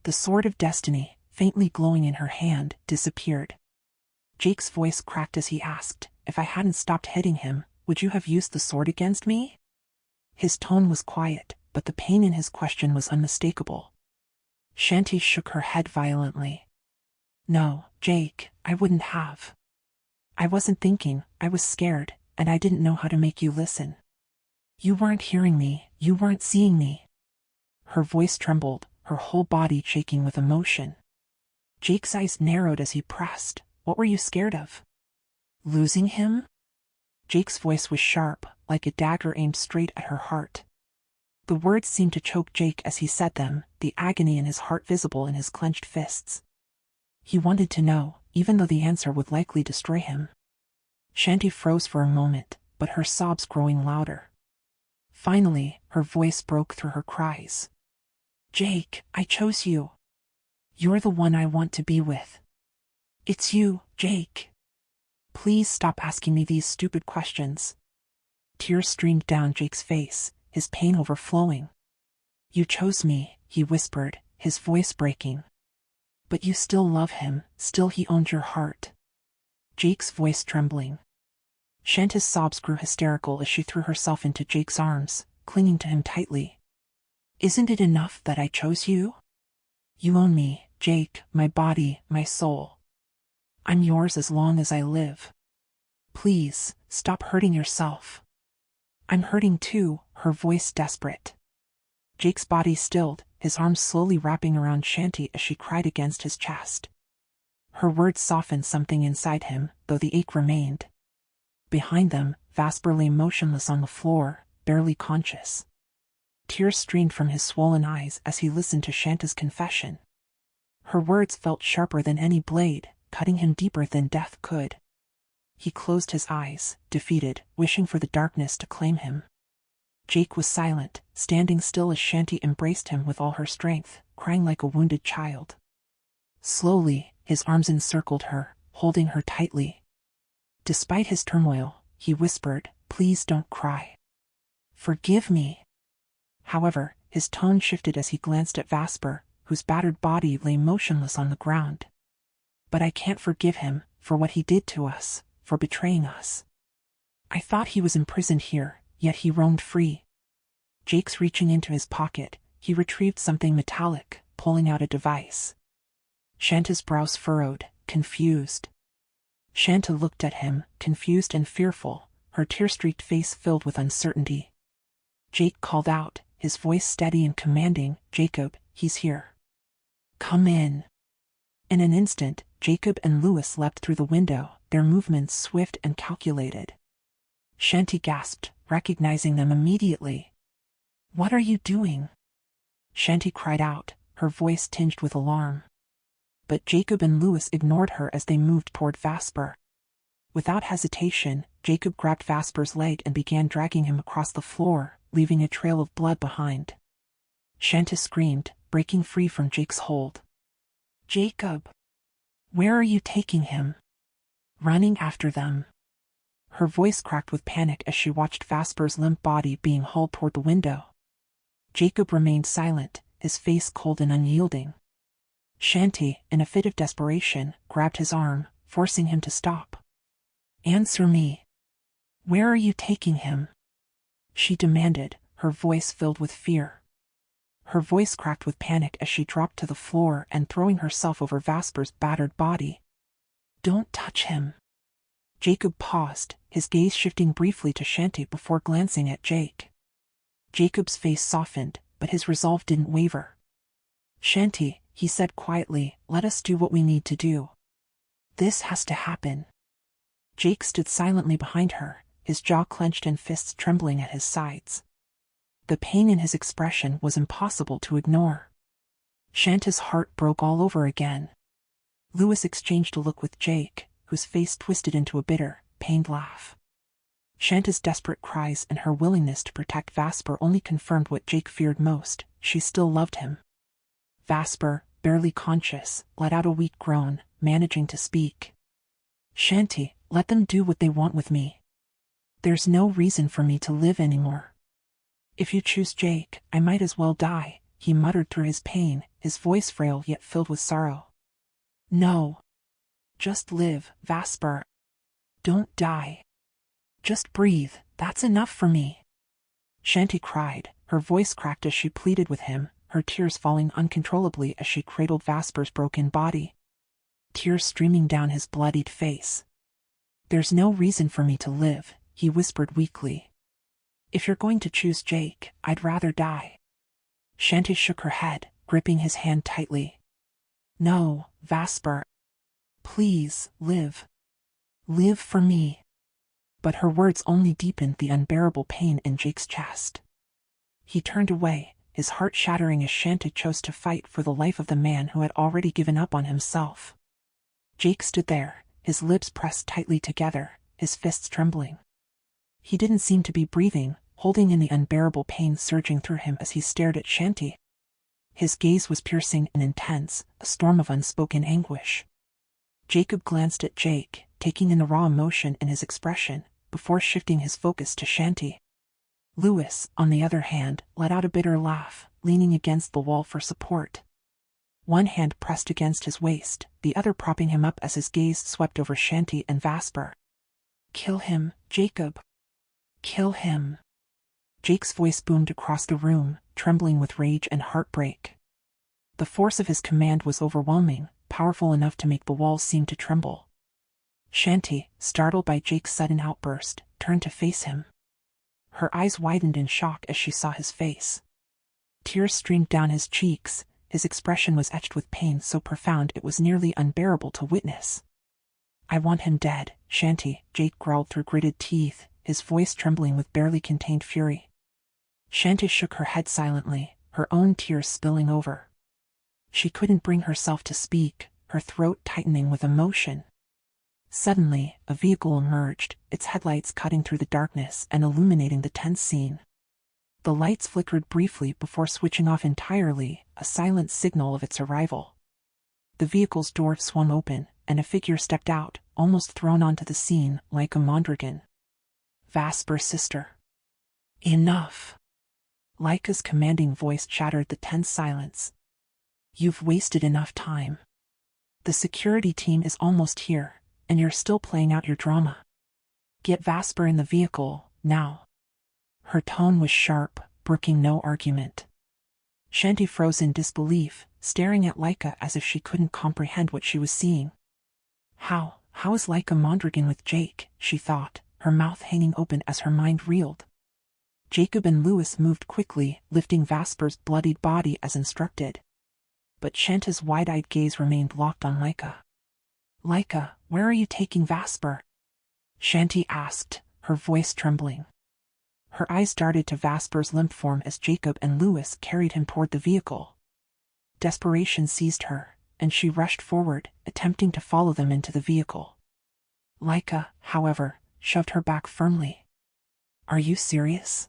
The sword of destiny, faintly glowing in her hand, disappeared. Jake's voice cracked as he asked, "If I hadn't stopped hitting him, would you have used the sword against me?" His tone was quiet, but the pain in his question was unmistakable. Chanty shook her head violently. "No, Jake, I wouldn't have. I wasn't thinking, I was scared, and I didn't know how to make you listen." You weren't hearing me, you weren't seeing me. Her voice trembled, her whole body shaking with emotion. Jake's eyes narrowed as he pressed. What were you scared of? Losing him? Jake's voice was sharp, like a dagger aimed straight at her heart. The words seemed to choke Jake as he said them, the agony in his heart visible in his clenched fists. He wanted to know, even though the answer would likely destroy him. Chanty froze for a moment, but her sobs growing louder. Finally, her voice broke through her cries. Jake, I chose you. You're the one I want to be with. It's you, Jake. Please stop asking me these stupid questions. Tears streamed down Jake's face, his pain overflowing. You chose me, he whispered, his voice breaking. But you still love him, still he owned your heart. Jake's voice trembling. Chanty's sobs grew hysterical as she threw herself into Jake's arms, clinging to him tightly. Isn't it enough that I chose you? You own me, Jake, my body, my soul. I'm yours as long as I live. Please, stop hurting yourself. I'm hurting too, her voice desperate. Jake's body stilled, his arms slowly wrapping around Chanty as she cried against his chest. Her words softened something inside him, though the ache remained. Behind them, Vasper lay motionless on the floor, barely conscious. Tears streamed from his swollen eyes as he listened to Chanty's confession. Her words felt sharper than any blade, cutting him deeper than death could. He closed his eyes, defeated, wishing for the darkness to claim him. Jake was silent, standing still as Chanty embraced him with all her strength, crying like a wounded child. Slowly, his arms encircled her, holding her tightly. Despite his turmoil, he whispered, "Please don't cry. Forgive me." However, his tone shifted as he glanced at Vasper, whose battered body lay motionless on the ground. But I can't forgive him, for what he did to us, for betraying us. I thought he was imprisoned here, yet he roamed free. Jake's reaching into his pocket, he retrieved something metallic, pulling out a device. Chanty's brows furrowed, confused. Chanty looked at him, confused and fearful, her tear-streaked face filled with uncertainty. Jake called out, his voice steady and commanding, "Jacob, he's here. Come in." In an instant, Jacob and Louis leapt through the window, their movements swift and calculated. Chanty gasped, recognizing them immediately. "What are you doing?" Chanty cried out, her voice tinged with alarm. But Jacob and Louis ignored her as they moved toward Vasper. Without hesitation, Jacob grabbed Vasper's leg and began dragging him across the floor, leaving a trail of blood behind. Chanty screamed, breaking free from Jake's hold. "Jacob! Where are you taking him?" "Running after them." Her voice cracked with panic as she watched Vasper's limp body being hauled toward the window. Jacob remained silent, his face cold and unyielding. Chanty, in a fit of desperation, grabbed his arm, forcing him to stop. "Answer me. Where are you taking him?" she demanded, her voice filled with fear. Her voice cracked with panic as she dropped to the floor and throwing herself over Vasper's battered body. "Don't touch him." Jacob paused, his gaze shifting briefly to Chanty before glancing at Jake. Jacob's face softened, but his resolve didn't waver. "Chanty," he said quietly, "let us do what we need to do. This has to happen." Jake stood silently behind her, his jaw clenched and fists trembling at his sides. The pain in his expression was impossible to ignore. Chanty's heart broke all over again. Louis exchanged a look with Jake, whose face twisted into a bitter, pained laugh. Chanty's desperate cries and her willingness to protect Vasper only confirmed what Jake feared most: she still loved him. Vasper, barely conscious, let out a weak groan, managing to speak. "Chanty, let them do what they want with me. There's no reason for me to live anymore. If you choose Jake, I might as well die," he muttered through his pain, his voice frail yet filled with sorrow. "No. Just live, Vasper. Don't die. Just breathe, that's enough for me." Chanty cried, her voice cracked as she pleaded with him, her tears falling uncontrollably as she cradled Vasper's broken body. Tears streaming down his bloodied face. "There's no reason for me to live," he whispered weakly. If you're going to choose Jake, I'd rather die. Chanty shook her head, gripping his hand tightly. No, Vasper. Please, live. Live for me. But her words only deepened the unbearable pain in Jake's chest. He turned away, his heart shattering as Chanty chose to fight for the life of the man who had already given up on himself. Jake stood there, his lips pressed tightly together, his fists trembling. He didn't seem to be breathing, holding in the unbearable pain surging through him as he stared at Chanty. His gaze was piercing and intense, a storm of unspoken anguish. Jacob glanced at Jake, taking in the raw emotion in his expression, before shifting his focus to Chanty. Lewis, on the other hand, let out a bitter laugh, leaning against the wall for support. One hand pressed against his waist, the other propping him up as his gaze swept over Chanty and Vasper. Kill him, Jacob. Kill him. Jake's voice boomed across the room, trembling with rage and heartbreak. The force of his command was overwhelming, powerful enough to make the walls seem to tremble. Chanty, startled by Jake's sudden outburst, turned to face him. Her eyes widened in shock as she saw his face. Tears streamed down his cheeks, his expression was etched with pain so profound it was nearly unbearable to witness. I want him dead, Chanty, Jake growled through gritted teeth, his voice trembling with barely contained fury. Chanty shook her head silently, her own tears spilling over. She couldn't bring herself to speak, her throat tightening with emotion. Suddenly, a vehicle emerged, its headlights cutting through the darkness and illuminating the tense scene. The lights flickered briefly before switching off entirely, a silent signal of its arrival. The vehicle's door swung open, and a figure stepped out, almost thrown onto the scene, like a Mondragon. Vasper's sister. Enough. Laika's commanding voice shattered the tense silence. You've wasted enough time. The security team is almost here, and you're still playing out your drama. Get Vasper in the vehicle, now. Her tone was sharp, brooking no argument. Chanty froze in disbelief, staring at Laika as if she couldn't comprehend what she was seeing. How is Laika Mondragon with Jake, she thought, her mouth hanging open as her mind reeled. Jacob and Lewis moved quickly, lifting Vasper's bloodied body as instructed. But Chanty's wide-eyed gaze remained locked on Laika. Laika, where are you taking Vasper? Chanty asked, her voice trembling. Her eyes darted to Vasper's limp form as Jacob and Lewis carried him toward the vehicle. Desperation seized her, and she rushed forward, attempting to follow them into the vehicle. Laika, however, shoved her back firmly. Are you serious?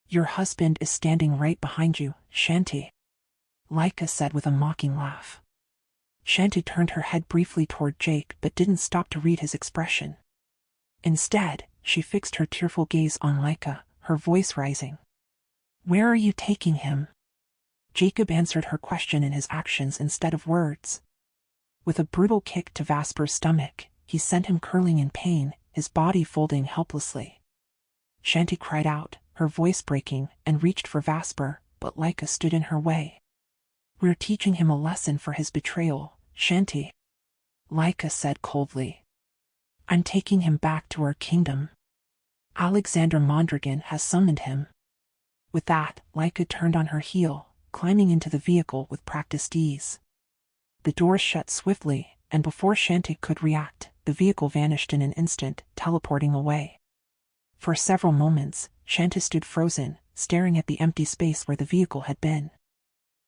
Your husband is standing right behind you, Chanty. Laika said with a mocking laugh. Chanty turned her head briefly toward Jake but didn't stop to read his expression. Instead, she fixed her tearful gaze on Laika, her voice rising. Where are you taking him? Jacob answered her question in his actions instead of words. With a brutal kick to Vasper's stomach, he sent him curling in pain, his body folding helplessly. Chanty cried out, her voice breaking, and reached for Vasper, but Laika stood in her way. We're teaching him a lesson for his betrayal, Chanty. Laika said coldly. I'm taking him back to our kingdom. Alexander Mondragon has summoned him. With that, Laika turned on her heel, climbing into the vehicle with practiced ease. The doors shut swiftly, and before Chanty could react, the vehicle vanished in an instant, teleporting away. For several moments, Chanty stood frozen, staring at the empty space where the vehicle had been.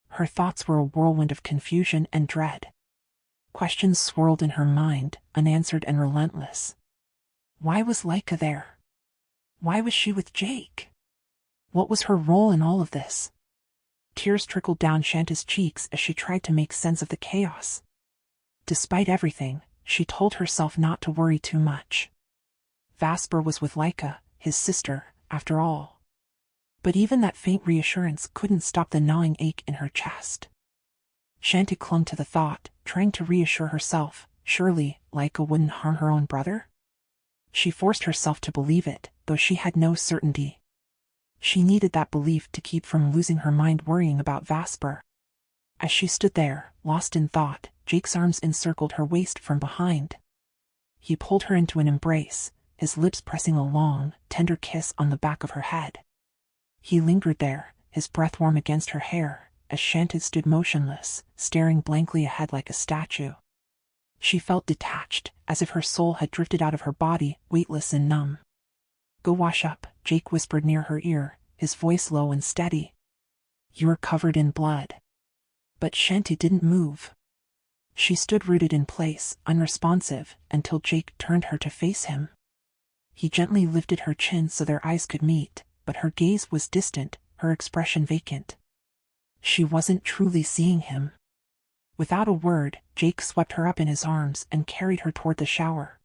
Her thoughts were a whirlwind of confusion and dread. Questions swirled in her mind, unanswered and relentless. Why was Laika there? Why was she with Jake? What was her role in all of this? Tears trickled down Chanty's cheeks as she tried to make sense of the chaos. Despite everything, she told herself not to worry too much. Vasper was with Laika, his sister, after all. But even that faint reassurance couldn't stop the gnawing ache in her chest. Chanty clung to the thought, trying to reassure herself, surely Laika wouldn't harm her own brother? She forced herself to believe it, though she had no certainty. She needed that belief to keep from losing her mind worrying about Vasper. As she stood there, lost in thought, Jake's arms encircled her waist from behind. He pulled her into an embrace, his lips pressing a long, tender kiss on the back of her head. He lingered there, his breath warm against her hair, as Chanty stood motionless, staring blankly ahead like a statue. She felt detached, as if her soul had drifted out of her body, weightless and numb. "Go wash up," Jake whispered near her ear, his voice low and steady. "You're covered in blood." But Chanty didn't move. She stood rooted in place, unresponsive, until Jake turned her to face him. He gently lifted her chin so their eyes could meet, but her gaze was distant, her expression vacant. She wasn't truly seeing him. Without a word, Jake swept her up in his arms and carried her toward the shower.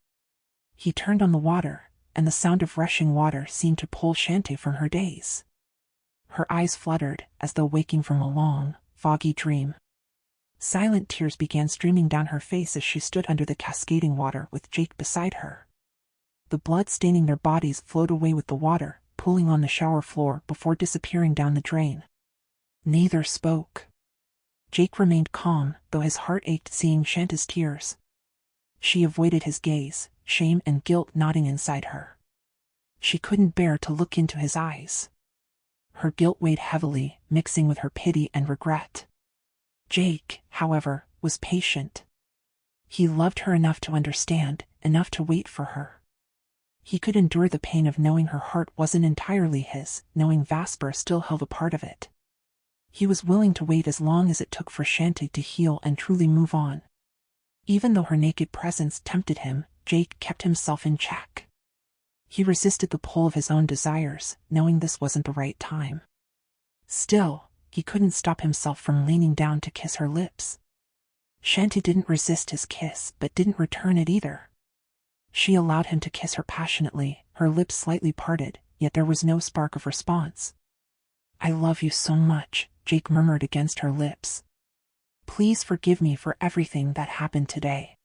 He turned on the water, and the sound of rushing water seemed to pull Chanty from her daze. Her eyes fluttered, as though waking from a long, foggy dream. Silent tears began streaming down her face as she stood under the cascading water with Jake beside her. The blood staining their bodies flowed away with the water, pooling on the shower floor before disappearing down the drain. Neither spoke. Jake remained calm, though his heart ached seeing Chanty's tears. She avoided his gaze, shame and guilt knotting inside her. She couldn't bear to look into his eyes. Her guilt weighed heavily, mixing with her pity and regret. Jake, however, was patient. He loved her enough to understand, enough to wait for her. He could endure the pain of knowing her heart wasn't entirely his, knowing Vasper still held a part of it. He was willing to wait as long as it took for Chanty to heal and truly move on. Even though her naked presence tempted him, Jake kept himself in check. He resisted the pull of his own desires, knowing this wasn't the right time. Still, he couldn't stop himself from leaning down to kiss her lips. Chanty didn't resist his kiss but didn't return it either. She allowed him to kiss her passionately, her lips slightly parted, yet there was no spark of response. "I love you so much," Jake murmured against her lips. "Please forgive me for everything that happened today.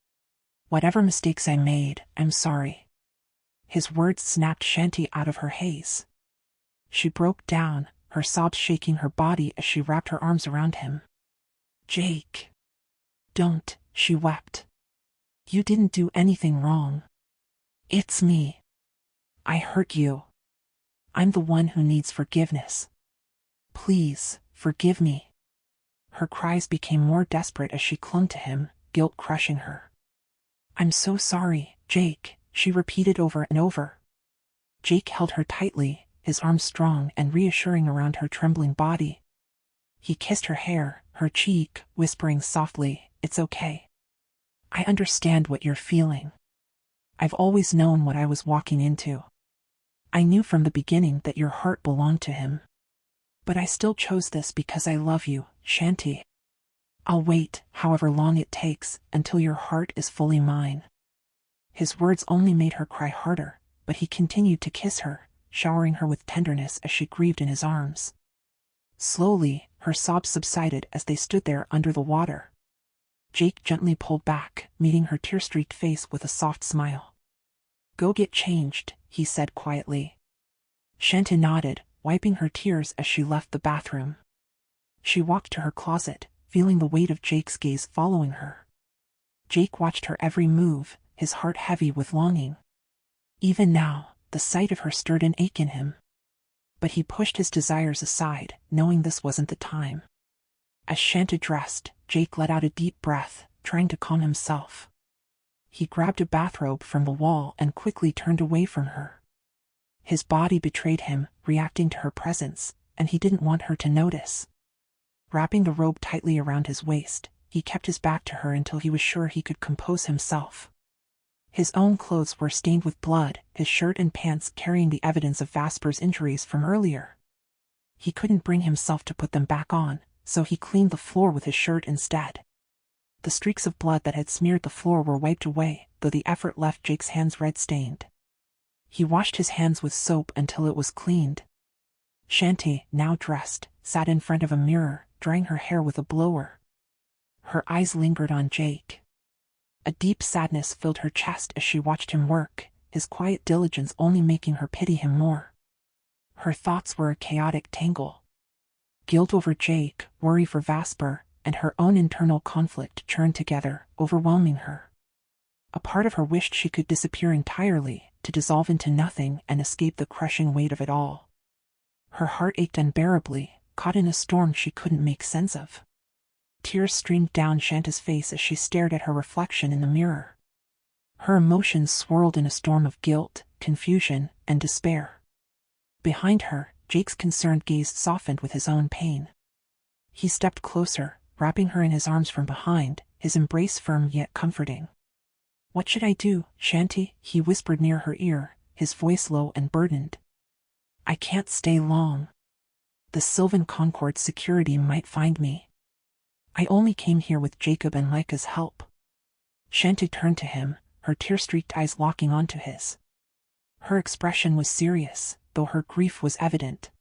Whatever mistakes I made, I'm sorry." His words snapped Chanty out of her haze. She broke down, her sobs shaking her body as she wrapped her arms around him. "Jake. Don't," she wept. "You didn't do anything wrong. It's me. I hurt you. I'm the one who needs forgiveness. Please, forgive me." Her cries became more desperate as she clung to him, guilt crushing her. "I'm so sorry, Jake," she repeated over and over. Jake held her tightly, his arms strong and reassuring around her trembling body. He kissed her hair, her cheek, whispering softly, "It's okay. I understand what you're feeling. I've always known what I was walking into. I knew from the beginning that your heart belonged to him. But I still chose this because I love you, Chanty. I'll wait, however long it takes, until your heart is fully mine." His words only made her cry harder, but he continued to kiss her, showering her with tenderness as she grieved in his arms. Slowly, her sobs subsided as they stood there under the water. Jake gently pulled back, meeting her tear-streaked face with a soft smile. "Go get changed," he said quietly. Chanty nodded, wiping her tears as she left the bathroom. She walked to her closet, feeling the weight of Jake's gaze following her. Jake watched her every move, his heart heavy with longing. Even now, the sight of her stirred an ache in him. But he pushed his desires aside, knowing this wasn't the time. As Chanty dressed, Jake let out a deep breath, trying to calm himself. He grabbed a bathrobe from the wall and quickly turned away from her. His body betrayed him, reacting to her presence, and he didn't want her to notice. Wrapping the robe tightly around his waist, he kept his back to her until he was sure he could compose himself. His own clothes were stained with blood, his shirt and pants carrying the evidence of Vasper's injuries from earlier. He couldn't bring himself to put them back on, so he cleaned the floor with his shirt instead. The streaks of blood that had smeared the floor were wiped away, though the effort left Jake's hands red-stained. He washed his hands with soap until it was cleaned. Chanty, now dressed, sat in front of a mirror, drying her hair with a blower. Her eyes lingered on Jake. A deep sadness filled her chest as she watched him work, his quiet diligence only making her pity him more. Her thoughts were a chaotic tangle. Guilt over Jake, worry for Vasper, and her own internal conflict churned together, overwhelming her. A part of her wished she could disappear entirely, to dissolve into nothing and escape the crushing weight of it all. Her heart ached unbearably, caught in a storm she couldn't make sense of. Tears streamed down Chanty's face as she stared at her reflection in the mirror. Her emotions swirled in a storm of guilt, confusion, and despair. Behind her, Jake's concerned gaze softened with his own pain. He stepped closer, wrapping her in his arms from behind, his embrace firm yet comforting. "What should I do, Chanty?" he whispered near her ear, his voice low and burdened. "I can't stay long. The Sylvan Concord's security might find me. I only came here with Jacob and Lyca's help." Chanty turned to him, her tear-streaked eyes locking onto his. Her expression was serious, though her grief was evident.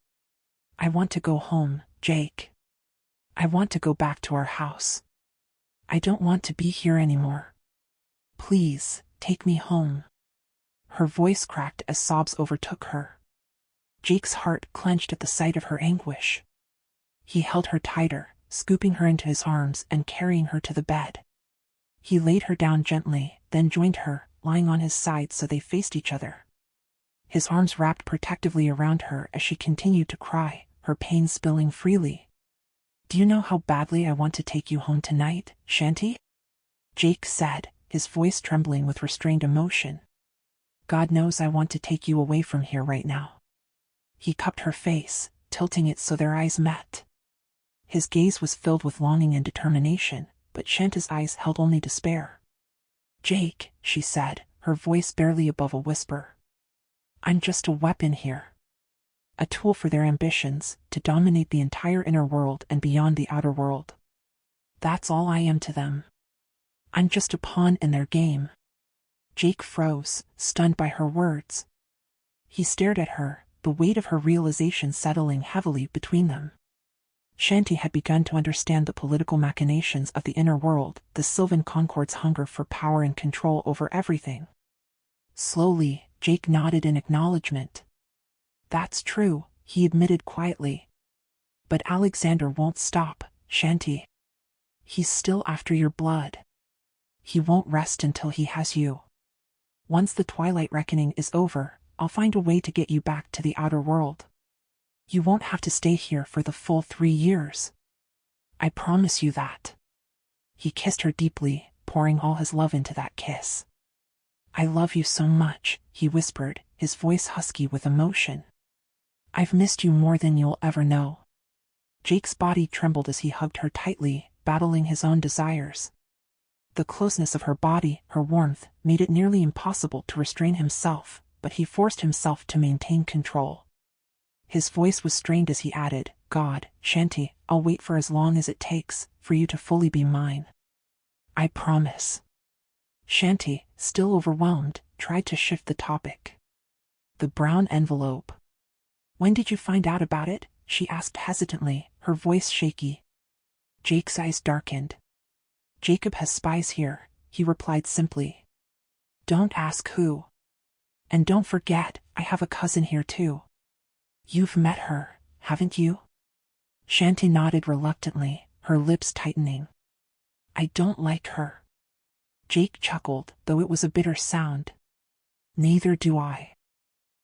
"I want to go home, Jake. I want to go back to our house. I don't want to be here anymore. Please, take me home." Her voice cracked as sobs overtook her. Jake's heart clenched at the sight of her anguish. He held her tighter, scooping her into his arms and carrying her to the bed. He laid her down gently, then joined her, lying on his side so they faced each other. His arms wrapped protectively around her as she continued to cry, her pain spilling freely. "Do you know how badly I want to take you home tonight, Chanty?" Jake said, his voice trembling with restrained emotion. "God knows I want to take you away from here right now." He cupped her face, tilting it so their eyes met. His gaze was filled with longing and determination, but Chanty's eyes held only despair. "Jake," she said, her voice barely above a whisper. "I'm just a weapon here. A tool for their ambitions, to dominate the entire inner world and beyond the outer world. That's all I am to them. I'm just a pawn in their game." Jake froze, stunned by her words. He stared at her, the weight of her realization settling heavily between them. Chanty had begun to understand the political machinations of the inner world, the Sylvan Concord's hunger for power and control over everything. Slowly, Jake nodded in acknowledgement. "That's true," he admitted quietly. "But Alexander won't stop, Chanty. He's still after your blood. He won't rest until he has you. Once the Twilight Reckoning is over, I'll find a way to get you back to the outer world. You won't have to stay here for the full 3 years. I promise you that." He kissed her deeply, pouring all his love into that kiss. "I love you so much," he whispered, his voice husky with emotion. "I've missed you more than you'll ever know." Jake's body trembled as he hugged her tightly, battling his own desires. The closeness of her body, her warmth, made it nearly impossible to restrain himself, but he forced himself to maintain control. His voice was strained as he added, "God, Chanty, I'll wait for as long as it takes, for you to fully be mine. I promise." Chanty, still overwhelmed, tried to shift the topic. "The brown envelope. When did you find out about it?" she asked hesitantly, her voice shaky. Jake's eyes darkened. "Jacob has spies here," he replied simply. "Don't ask who. And don't forget, I have a cousin here too. You've met her, haven't you?" Chanty nodded reluctantly, her lips tightening. "I don't like her." Jake chuckled, though it was a bitter sound. "Neither do I.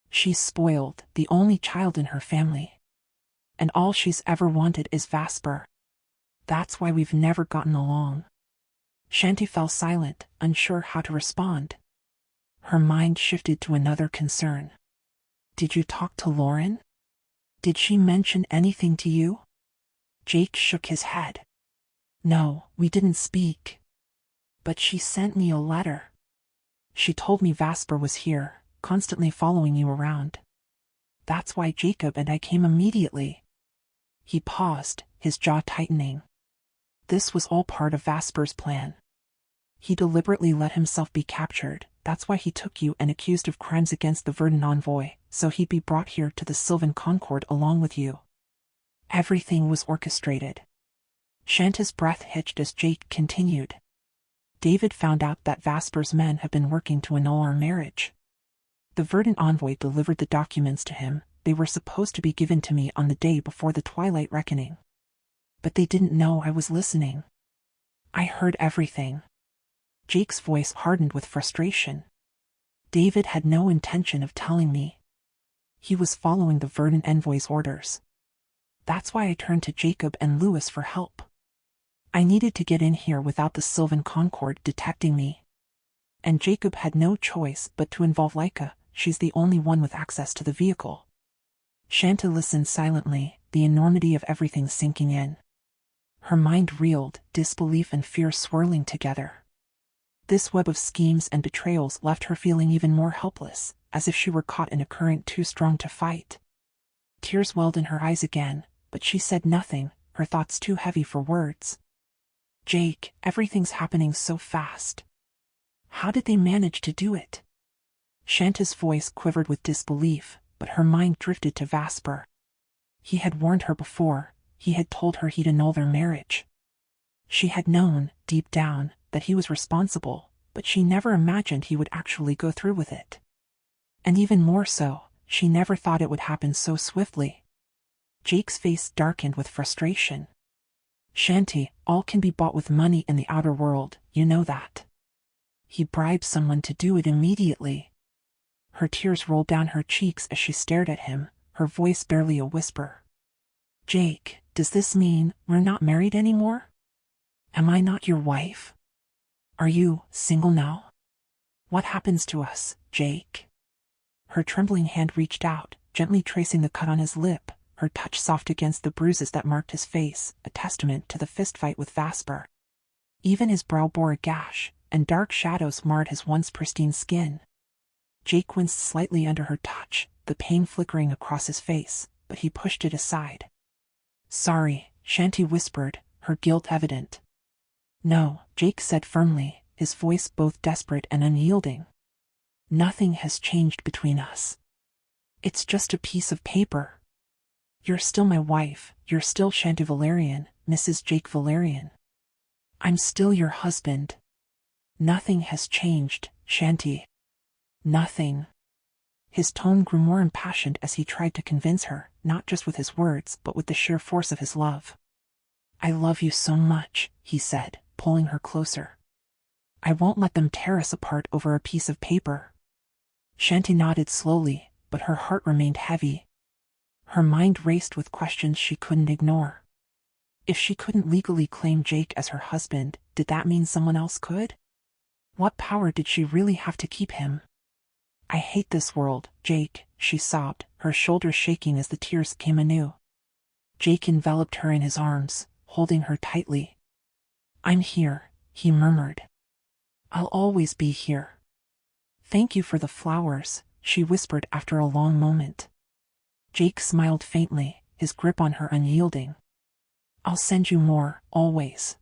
She's spoiled, the only child in her family. And all she's ever wanted is Vasper. That's why we've never gotten along." Chanty fell silent, unsure how to respond. Her mind shifted to another concern. "Did you talk to Lauren? Did she mention anything to you?" Jake shook his head. "No, we didn't speak. But she sent me a letter. She told me Vasper was here, constantly following you around. That's why Jacob and I came immediately." He paused, his jaw tightening. This was all part of Vasper's plan. He deliberately let himself be captured. That's why he took you and accused of crimes against the Verdant Envoy, so he'd be brought here to the Sylvan Concord along with you. Everything was orchestrated. Chanty's breath hitched as Jake continued. "David found out that Vasper's men have been working to annul our marriage. The Verdant Envoy delivered the documents to him. They were supposed to be given to me on the day before the Twilight Reckoning. But they didn't know I was listening. I heard everything." Jake's voice hardened with frustration. David had no intention of telling me. He was following the Verdant Envoy's orders. That's why I turned to Jacob and Lewis for help. I needed to get in here without the Sylvan Concord detecting me. And Jacob had no choice but to involve Leica. She's the only one with access to the vehicle. Chanty listened silently, the enormity of everything sinking in. Her mind reeled, disbelief and fear swirling together. This web of schemes and betrayals left her feeling even more helpless, as if she were caught in a current too strong to fight. Tears welled in her eyes again, but she said nothing, her thoughts too heavy for words. Jake, everything's happening so fast. How did they manage to do it? Chanty's voice quivered with disbelief, but her mind drifted to Vasper. He had warned her before, he had told her he'd annul their marriage. She had known, deep down, that he was responsible, but she never imagined he would actually go through with it. And even more so, she never thought it would happen so swiftly. Jake's face darkened with frustration. Chanty, all can be bought with money in the outer world, you know that. He bribed someone to do it immediately. Her tears rolled down her cheeks as she stared at him, her voice barely a whisper. Jake, does this mean we're not married anymore? Am I not your wife? Are you single now? What happens to us, Jake? Her trembling hand reached out, gently tracing the cut on his lip, her touch soft against the bruises that marked his face, a testament to the fistfight with Vasper. Even his brow bore a gash, and dark shadows marred his once pristine skin. Jake winced slightly under her touch, the pain flickering across his face, but he pushed it aside. Sorry, Chanty whispered, her guilt evident. No, Jake said firmly, his voice both desperate and unyielding. Nothing has changed between us. It's just a piece of paper. You're still my wife, you're still Chanty Valerian, Mrs. Jake Valerian. I'm still your husband. Nothing has changed, Chanty. Nothing. His tone grew more impassioned as he tried to convince her, not just with his words, but with the sheer force of his love. I love you so much, he said, pulling her closer. I won't let them tear us apart over a piece of paper. Chanty nodded slowly, but her heart remained heavy. Her mind raced with questions she couldn't ignore. If she couldn't legally claim Jake as her husband, did that mean someone else could? What power did she really have to keep him? I hate this world, Jake, she sobbed, her shoulders shaking as the tears came anew. Jake enveloped her in his arms, holding her tightly. I'm here, he murmured. I'll always be here. Thank you for the flowers, she whispered after a long moment. Jake smiled faintly, his grip on her unyielding. I'll send you more, always.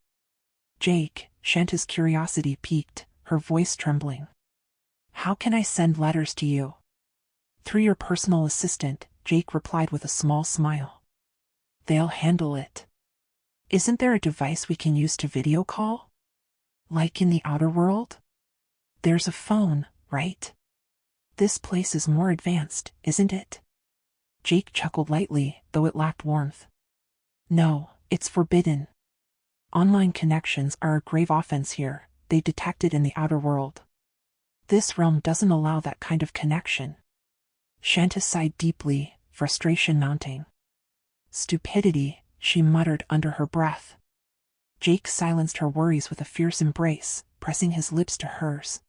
Jake, Chanty's curiosity piqued, her voice trembling. How can I send letters to you? Through your personal assistant, Jake replied with a small smile. They'll handle it. Isn't there a device we can use to video call? Like in the outer world? There's a phone, right? This place is more advanced, isn't it? Jake chuckled lightly, though it lacked warmth. No, it's forbidden. Online connections are a grave offense here, they detect it in the outer world. This realm doesn't allow that kind of connection. Chanty sighed deeply, frustration mounting. Stupidity, she muttered under her breath. Jake silenced her worries with a fierce embrace, pressing his lips to hers.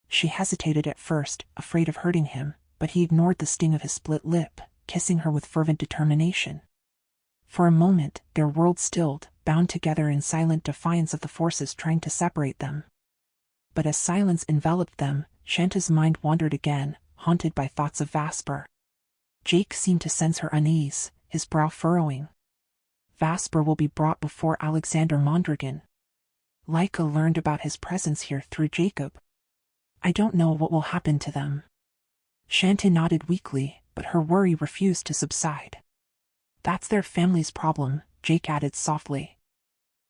She hesitated at first, afraid of hurting him, but he ignored the sting of his split lip, kissing her with fervent determination. For a moment, their worlds stilled, bound together in silent defiance of the forces trying to separate them. But as silence enveloped them, Chanty's mind wandered again, haunted by thoughts of Vasper. Jake seemed to sense her unease, his brow furrowing. Vasper will be brought before Alexander Mondragon. Leica learned about his presence here through Jacob. I don't know what will happen to them. Chanty nodded weakly, but her worry refused to subside. That's their family's problem, Jake added softly.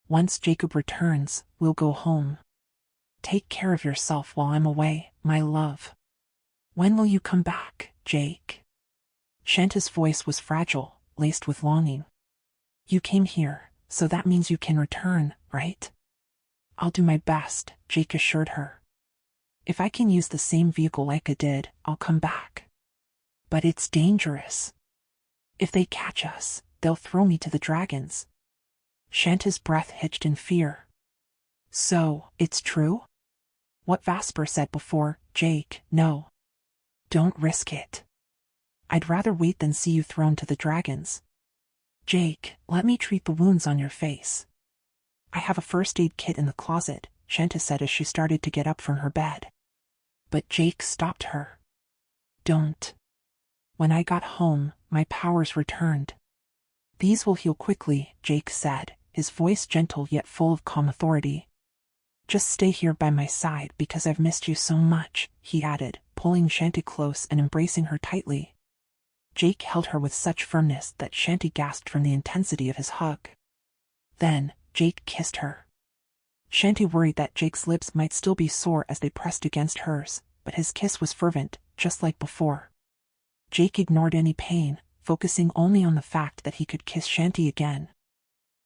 Once Jacob returns, we'll go home. Take care of yourself while I'm away, my love. When will you come back, Jake? Chanty's voice was fragile, laced with longing. You came here, so that means you can return, right? I'll do my best, Jake assured her. If I can use the same vehicle like I did, I'll come back. But it's dangerous. If they catch us, they'll throw me to the dragons. Chanty's breath hitched in fear. So, it's true? What Vasper said before, Jake, no. Don't risk it. I'd rather wait than see you thrown to the dragons. Jake, let me treat the wounds on your face. I have a first aid kit in the closet, Chanty said as she started to get up from her bed. But Jake stopped her. Don't. When I got home, my powers returned. These will heal quickly, Jake said, his voice gentle yet full of calm authority. Just stay here by my side because I've missed you so much, he added, pulling Chanty close and embracing her tightly. Jake held her with such firmness that Chanty gasped from the intensity of his hug. Then, Jake kissed her. Chanty worried that Jake's lips might still be sore as they pressed against hers, but his kiss was fervent, just like before. Jake ignored any pain, focusing only on the fact that he could kiss Chanty again.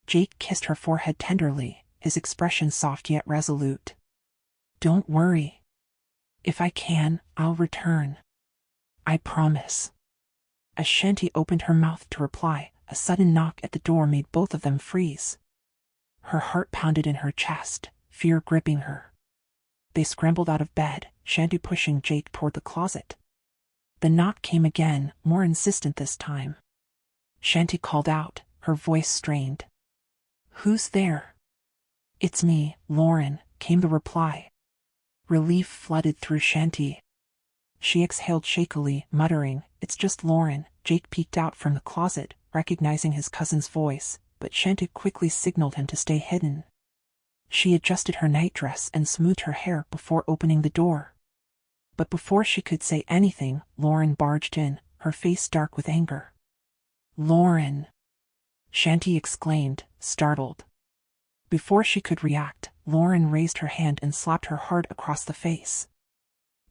Jake kissed her forehead tenderly, his expression soft yet resolute. Don't worry. If I can, I'll return. I promise. As Chanty opened her mouth to reply, a sudden knock at the door made both of them freeze. Her heart pounded in her chest, fear gripping her. They scrambled out of bed, Chanty pushing Jake toward the closet. The knock came again, more insistent this time. Chanty called out, her voice strained. Who's there? It's me, Lauren, came the reply. Relief flooded through Chanty. She exhaled shakily, muttering, It's just Lauren. Jake peeked out from the closet, recognizing his cousin's voice, but Chanty quickly signaled him to stay hidden. She adjusted her nightdress and smoothed her hair before opening the door. But before she could say anything, Lauren barged in, her face dark with anger. Lauren! Chanty exclaimed, startled. Before she could react, Lauren raised her hand and slapped her hard across the face.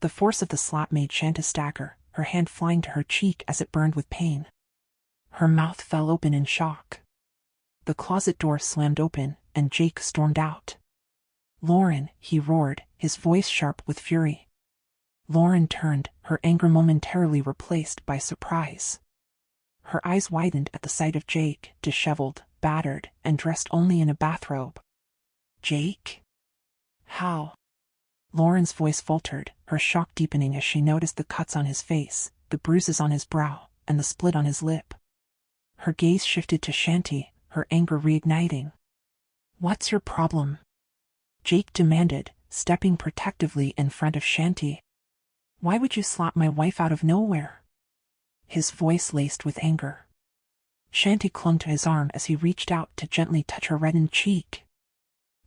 The force of the slap made Chanty stagger, her hand flying to her cheek as it burned with pain. Her mouth fell open in shock. The closet door slammed open, and Jake stormed out. Lauren, he roared, his voice sharp with fury. Lauren turned, her anger momentarily replaced by surprise. Her eyes widened at the sight of Jake, disheveled, battered, and dressed only in a bathrobe. Jake? How? Lauren's voice faltered, her shock deepening as she noticed the cuts on his face, the bruises on his brow, and the split on his lip. Her gaze shifted to Chanty, her anger reigniting. What's your problem? Jake demanded, stepping protectively in front of Chanty. Why would you slap my wife out of nowhere? His voice laced with anger. Chanty clung to his arm as he reached out to gently touch her reddened cheek.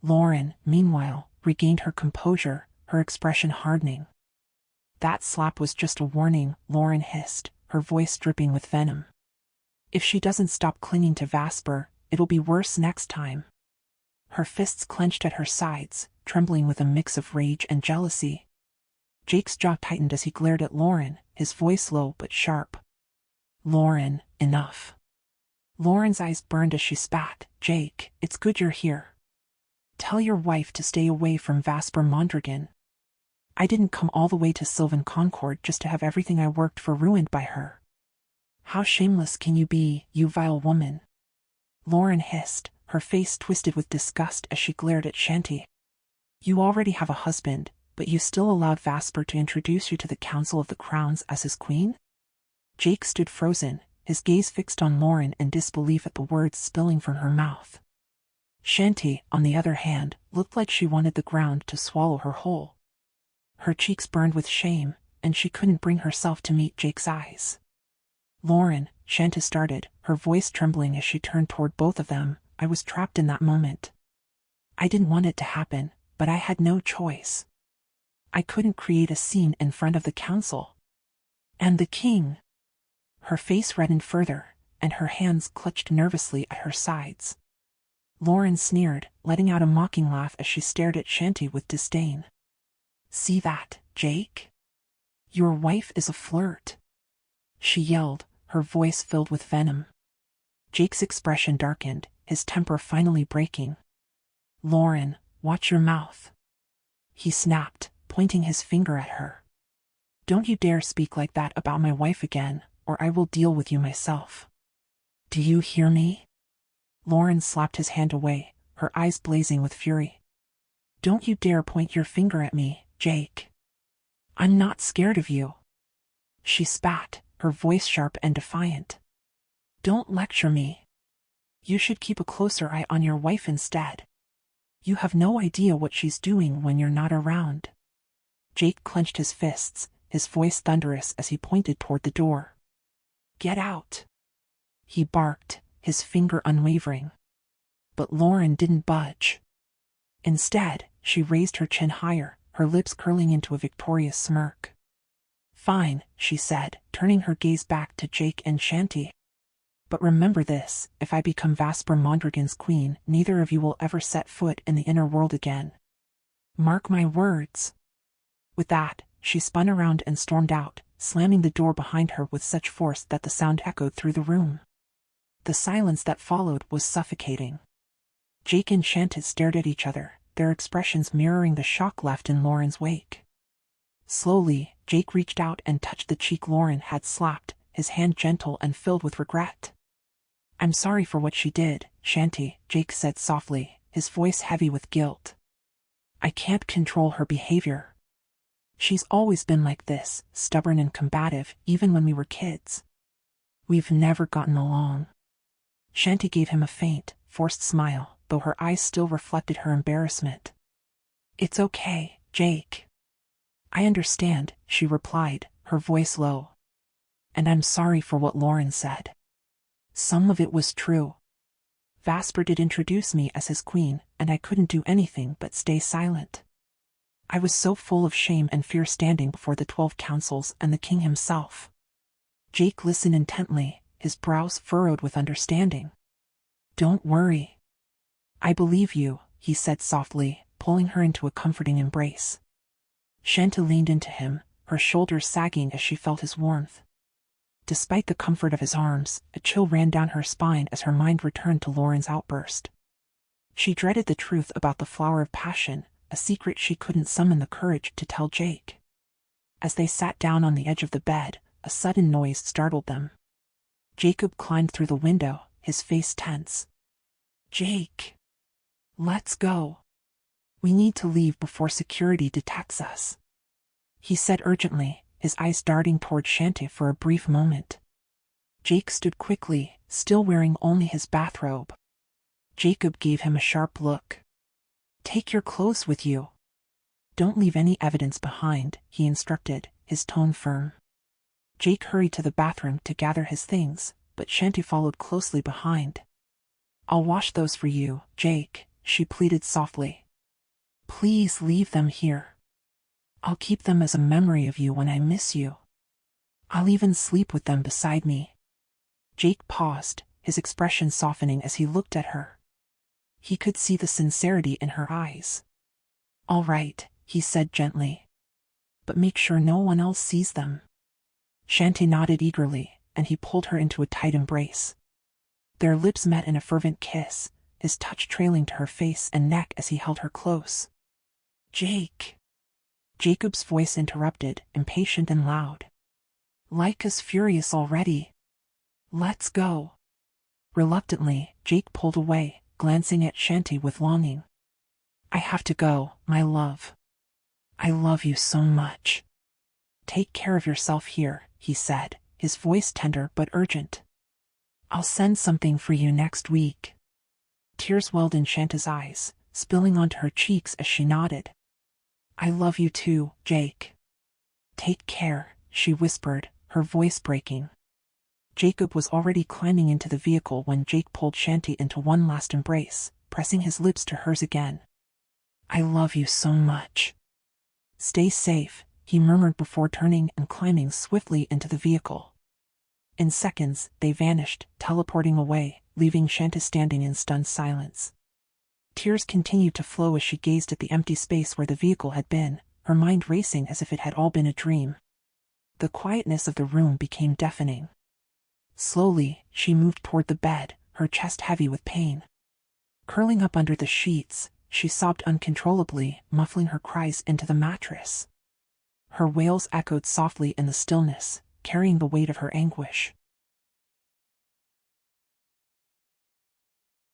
Lauren, meanwhile, regained her composure, her expression hardening. That slap was just a warning, Lauren hissed, her voice dripping with venom. If she doesn't stop clinging to Vasper, it'll be worse next time. Her fists clenched at her sides, trembling with a mix of rage and jealousy. Jake's jaw tightened as he glared at Lauren, his voice low but sharp. Lauren, enough. Lauren's eyes burned as she spat. Jake, it's good you're here. Tell your wife to stay away from Vasper Mondragon. I didn't come all the way to Sylvan Concord just to have everything I worked for ruined by her. How shameless can you be, you vile woman? Lauren hissed, her face twisted with disgust as she glared at Chanty. You already have a husband, but you still allowed Vasper to introduce you to the Council of the Crowns as his queen? Jake stood frozen, his gaze fixed on Lauren in disbelief at the words spilling from her mouth. Chanty, on the other hand, looked like she wanted the ground to swallow her whole. Her cheeks burned with shame, and she couldn't bring herself to meet Jake's eyes. Lauren, Chanty started, her voice trembling as she turned toward both of them, I was trapped in that moment. I didn't want it to happen, but I had no choice. I couldn't create a scene in front of the council. And the king. Her face reddened further, and her hands clutched nervously at her sides. Lauren sneered, letting out a mocking laugh as she stared at Chanty with disdain. See that, Jake? Your wife is a flirt. She yelled, her voice filled with venom. Jake's expression darkened, his temper finally breaking. Lauren, watch your mouth. He snapped, pointing his finger at her. "Don't you dare speak like that about my wife again, or I will deal with you myself. Do you hear me?" Lauren slapped his hand away, her eyes blazing with fury. "Don't you dare point your finger at me, Jake. I'm not scared of you." She spat, her voice sharp and defiant. "Don't lecture me. You should keep a closer eye on your wife instead. You have no idea what she's doing when you're not around." Jake clenched his fists, his voice thunderous as he pointed toward the door. "Get out!" he barked, his finger unwavering. But Lauren didn't budge. Instead, she raised her chin higher, her lips curling into a victorious smirk. "Fine," she said, turning her gaze back to Jake and Chanty. "But remember this, if I become Vasper Mondragon's queen, neither of you will ever set foot in the inner world again. Mark my words." With that, she spun around and stormed out, slamming the door behind her with such force that the sound echoed through the room. The silence that followed was suffocating. Jake and Chanty stared at each other, their expressions mirroring the shock left in Lauren's wake. Slowly, Jake reached out and touched the cheek Lauren had slapped, his hand gentle and filled with regret. "I'm sorry for what she did, Chanty," Jake said softly, his voice heavy with guilt. "I can't control her behavior. She's always been like this, stubborn and combative, even when we were kids. We've never gotten along." Chanty gave him a faint, forced smile, though her eyes still reflected her embarrassment. "It's okay, Jake. I understand," she replied, her voice low. "And I'm sorry for what Lauren said. Some of it was true. Vasper did introduce me as his queen, and I couldn't do anything but stay silent. I was so full of shame and fear standing before the 12 councils and the king himself." Jake listened intently, his brows furrowed with understanding. "Don't worry. I believe you," he said softly, pulling her into a comforting embrace. Chanty leaned into him, her shoulders sagging as she felt his warmth. Despite the comfort of his arms, a chill ran down her spine as her mind returned to Lauren's outburst. She dreaded the truth about the flower of passion, a secret she couldn't summon the courage to tell Jake. As they sat down on the edge of the bed, a sudden noise startled them. Jacob climbed through the window, his face tense. "Jake! Let's go. We need to leave before security detects us," he said urgently, his eyes darting toward Chanty for a brief moment. Jake stood quickly, still wearing only his bathrobe. Jacob gave him a sharp look. "Take your clothes with you. Don't leave any evidence behind," he instructed, his tone firm. Jake hurried to the bathroom to gather his things, but Chanty followed closely behind. "I'll wash those for you, Jake," she pleaded softly. "Please leave them here. I'll keep them as a memory of you when I miss you. I'll even sleep with them beside me." Jake paused, his expression softening as he looked at her. He could see the sincerity in her eyes. "All right," he said gently. "But make sure no one else sees them." Chanty nodded eagerly, and he pulled her into a tight embrace. Their lips met in a fervent kiss, his touch trailing to her face and neck as he held her close. "Jake!" Jacob's voice interrupted, impatient and loud. "Like us furious already. Let's go." Reluctantly, Jake pulled away, glancing at Chanty with longing. "I have to go, my love. I love you so much. Take care of yourself here," he said, his voice tender but urgent. "I'll send something for you next week." Tears welled in Chanty's eyes, spilling onto her cheeks as she nodded. "I love you too, Jake. Take care," she whispered, her voice breaking. Jacob was already climbing into the vehicle when Jake pulled Chanty into one last embrace, pressing his lips to hers again. "I love you so much. Stay safe," he murmured before turning and climbing swiftly into the vehicle. In seconds, they vanished, teleporting away, leaving Chanty standing in stunned silence. Tears continued to flow as she gazed at the empty space where the vehicle had been, her mind racing as if it had all been a dream. The quietness of the room became deafening. Slowly, she moved toward the bed, her chest heavy with pain. Curling up under the sheets, she sobbed uncontrollably, muffling her cries into the mattress. Her wails echoed softly in the stillness, carrying the weight of her anguish.